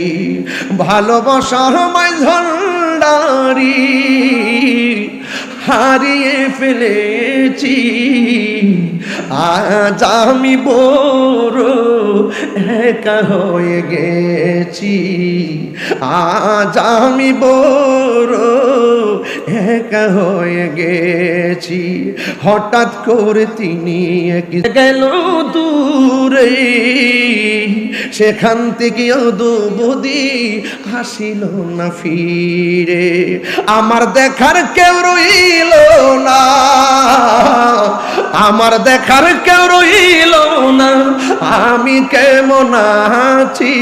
ভালোবাসার মাইজ ভান্ডারি হারিয়ে ফেলেছি, আজ আমি বড় একা হয়ে গেছি, আজ আমি বড় একা হয়ে গেছি। হঠাৎ করে তিনি গেল দূরে, সেখান থেকে দুবদি হাসিল না ফিরে। আমার দেখার কেউ রইল না, আমার দেখার কেউ রইল না, আমি কেমন আছি।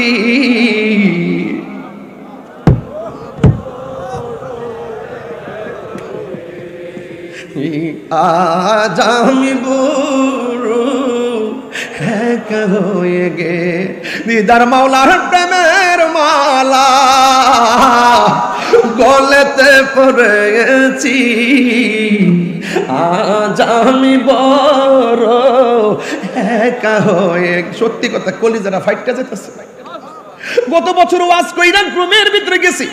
আজ আমি বড় একা হয়ে গে। দিদার মাওলার প্রেমের মালা গলেতে পড়েছি, আজ আমি বড় একা হয়ে। সত্যি কথা, কলিজারা ফাইটটা যেতেছে। গত বছর ওয়াজ কইরা গ্রামের ভিতরে গেছি,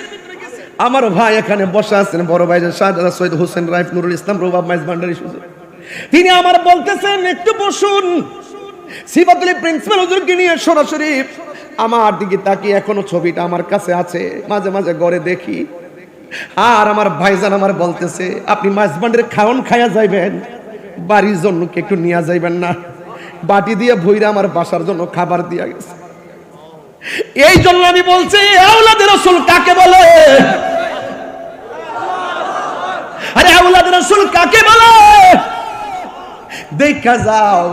আমার ভাই এখানে বসা আছেন, বড় ভাই শাহজাদা সৈয়দ হোসেন রাইফ নুরুল ইসলাম রুবাব মাইজ ভান্ডারী হুজুর, তিনি আমার বলতেছেন একটু বসুন। সিফাতুল প্রিন্সিপাল হুজুরকে নিয়ে সরাসরি আমার দিকে তাকিয়ে, এখনো ছবিটা আমার কাছে আছে, মাঝে মাঝে ঘরে দেখি। আর আমার ভাইজান আমার বলতেছে, আপনি মাইজ ভান্ডারে খাওন খায়া যাইবেন, বাড়ির জন্য কি একটু নিয়ে যাইবেন না? বাটি দিয়ে ভইরা আমার বাসার জন্য খাবার দিয়া গেছে। এই জন্য আমি বলছি, আওলাদে রাসূল কাকে বলে? আরে আওলাদে রাসূল কাকে বলে দেখা যাও।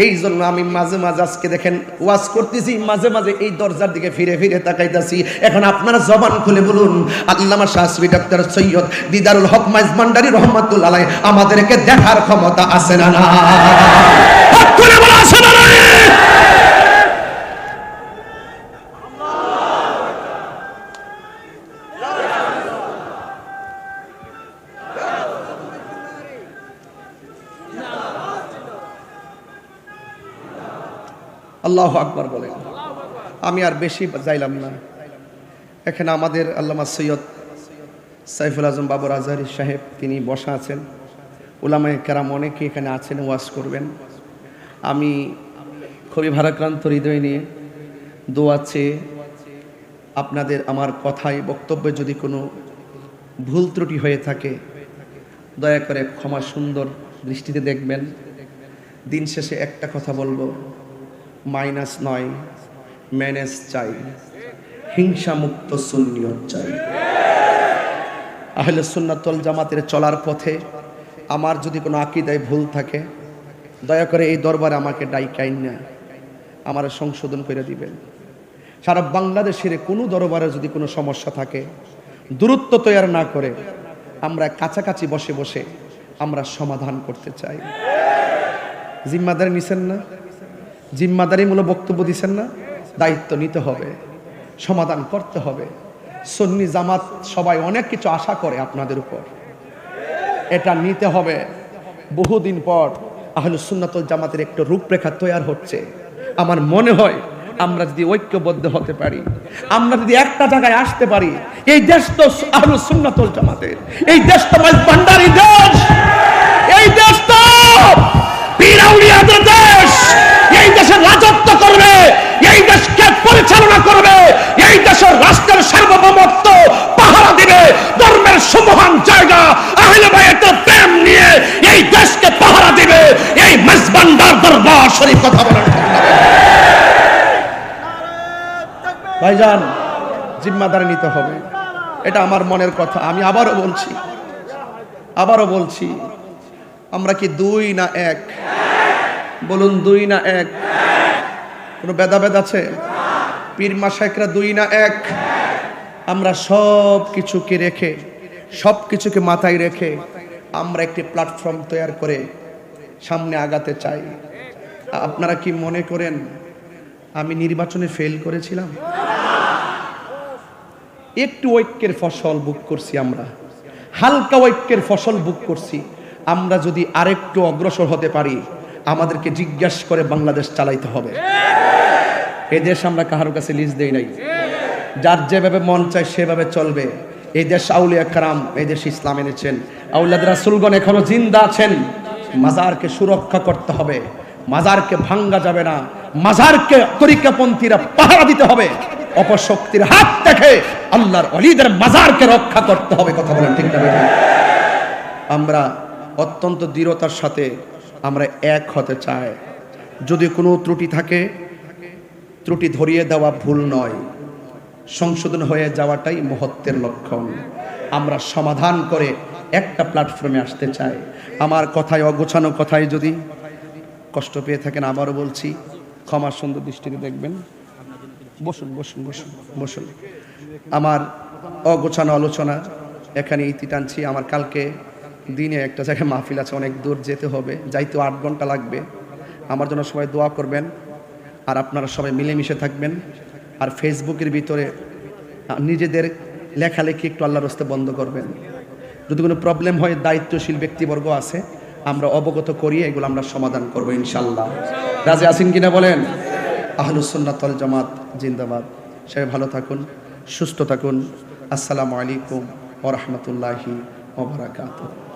এই জন্য আমি মাঝে মাঝে আজকে দেখেন ওয়াজ করতেছি, মাঝে মাঝে এই দরজার দিকে ফিরে ফিরে তাকাইতাছি। এখন আপনারা জবান খুলে বলুন, আল্লামা শাহসুফি ডক্টর সৈয়দ দিদারুল হক মাইজ ভান্ডারী রহমাতুল্লাহ আলাইহি আমাদেরকে দেখার ক্ষমতা আছে না? না, হাত তুলে বলা আছে না? আল্লাহু আকবার বলেন। আমি আর বেশি যাইলাম না। এখানে আমাদের আল্লামা সৈয়দ সাইফুল আজম বাবর আজহারী সাহেব তিনি বসা আছেন, উলামায়ে কেরাম অনেকে এখানে আছেন, ওয়াজ করবেন। আমি খুবই ভারাক্রান্ত হৃদয় নিয়ে দোয়া চেয়ে আপনাদের আমার কথায় বক্তব্যে যদি কোনো ভুল ত্রুটি হয়ে থাকে দয়া করে ক্ষমা সুন্দর দৃষ্টিতে দেখবেন। দিন শেষে একটা কথা বলবো, মাইনাস নয়, ম্যানেজ চাই, হিংসা মুক্ত সুন্নিয়ত চাই। আহলে সুন্নাত ওয়াল জামাতের চলার পথে আমার যদি কোনো আকীদায় ভুল থাকে দয়া করে এই দরবারে আমাকে ডাইকাইন না, আমার সংশোধন করে দিবেন। সারা বাংলাদেশের কোনো দরবারে যদি কোনো সমস্যা থাকে দূরত্ব তৈরি না করে আমরা কাছাকাছি বসে বসে আমরা সমাধান করতে চাই। জিম্মাদারি নিছেন না? জিম্মাদারিমূলক বক্তব্য দিচ্ছেন না? দায়িত্ব নিতে হবে, সমাধান করতে হবে। সুন্নি জামাত সবাই অনেক কিছু আশা করে আপনাদের উপর, এটা নিতে হবে। বহুদিন পর আহলুস সুন্নাত ওয়াল জামাতের একটা রূপরেখা তৈরি হচ্ছে। আমার মনে হয় আমরা যদি ঐক্যবদ্ধ হতে পারি, আমরা যদি একটা জায়গায় আসতে পারি, এই দেশ তো আহলুস সুন্নাত ওয়াল জামাতের, এই দেশ তো মাইজ ভান্ডারী দেশ, এই দেশ তো পীর আউলিয়াদের দেশ। এই দেশে রাজত্ব করবে, এই দেশকে পরিচালনা জিম্মাদারি নিতে হবে। এটা আমার মনের কথা। আমি আবারও বলছি, আমরা কি দুই না এক? বলুন, দুই না এক? কোনো ভেদাভেদ আছে? পীর মাশায়েখরা দুই না এক? আমরা সব কিছুকে মাথায় রেখে আমরা একটি প্ল্যাটফর্ম তৈরি করে সামনে আগাতে চাই। আপনারা কি মনে করেন আমি নির্বাচনে ফেল করেছিলাম? একটু ঐক্যের ফসল বুক করছি, আমরা হালকা ঐক্যের ফসল বুক করছি। আমরা যদি আরেকটু অগ্রসর হতে পারি, আমাদেরকে জিজ্ঞাসা করে বাংলাদেশ চালাইতে হবে। এই দেশ আমরা কারোর কাছে লিজ দেই নাই, যার যেভাবে মন চায় সেভাবে চলবে। এই দেশ আউলিয়া কারাম, এই দেশ ইসলাম এনেছেন, আউলাদ রাসূলগণ এখনো জিন্দা আছেন। মাজারকে সুরক্ষা করতে হবে, মাজারকে ভাঙ্গা যাবে না, মাজারকে তরিকাপন্থীরা পাহারা দিতে হবে। অপশক্তির হাত থেকে আল্লাহর ওলিদের মাজারকে রক্ষা করতে হবে। কথা বলেন ঠিক না বেঠিক? আমরা অত্যন্ত দৃঢ়তার সাথে আমরা এক হতে চাই। যদি কোনো ত্রুটি থাকে, ত্রুটি ধরিয়ে দেওয়া ভুল নয়, সংশোধন হয়ে যাওয়াটাই মহত্বের লক্ষণ। আমরা সমাধান করে একটা প্ল্যাটফর্মে আসতে চাই। আমার কথায়, অগোছানো কথায় যদি কষ্ট পেয়ে থাকেন, আবারও বলছি, ক্ষমা সুন্দর দৃষ্টিতে দেখবেন। বসুন। আমার অগোছানো আলোচনা এখানে ইতি টানছি। আমার কালকে দিনে একটা জায়গায় মাহফিল আছে, অনেক দূর যেতে হবে, যাইতে 8 ঘন্টা লাগবে। আমার জন্য সবাই দোয়া করবেন, আর আপনারা সবাই মিলেমিশে থাকবেন। আর ফেসবুকের ভিতরে নিজেদের লেখালেখি একটু আল্লাহর রাস্তে বন্ধ করবেন। যদি কোনো প্রবলেম হয়, দায়িত্বশীল ব্যক্তিবর্গ আছে, আমরা অবগত করিয়ে এগুলো আমরা সমাধান করবো ইনশাল্লাহ। রাজি আছেন কিনা বলেন? আহলুস সুন্নাত ওয়াল জামাত জিন্দাবাদ। সবাই ভালো থাকুন, সুস্থ থাকুন। আসসালামু আলাইকুম ওয়া রাহমাতুল্লাহি ওয়া বারাকাতুহু।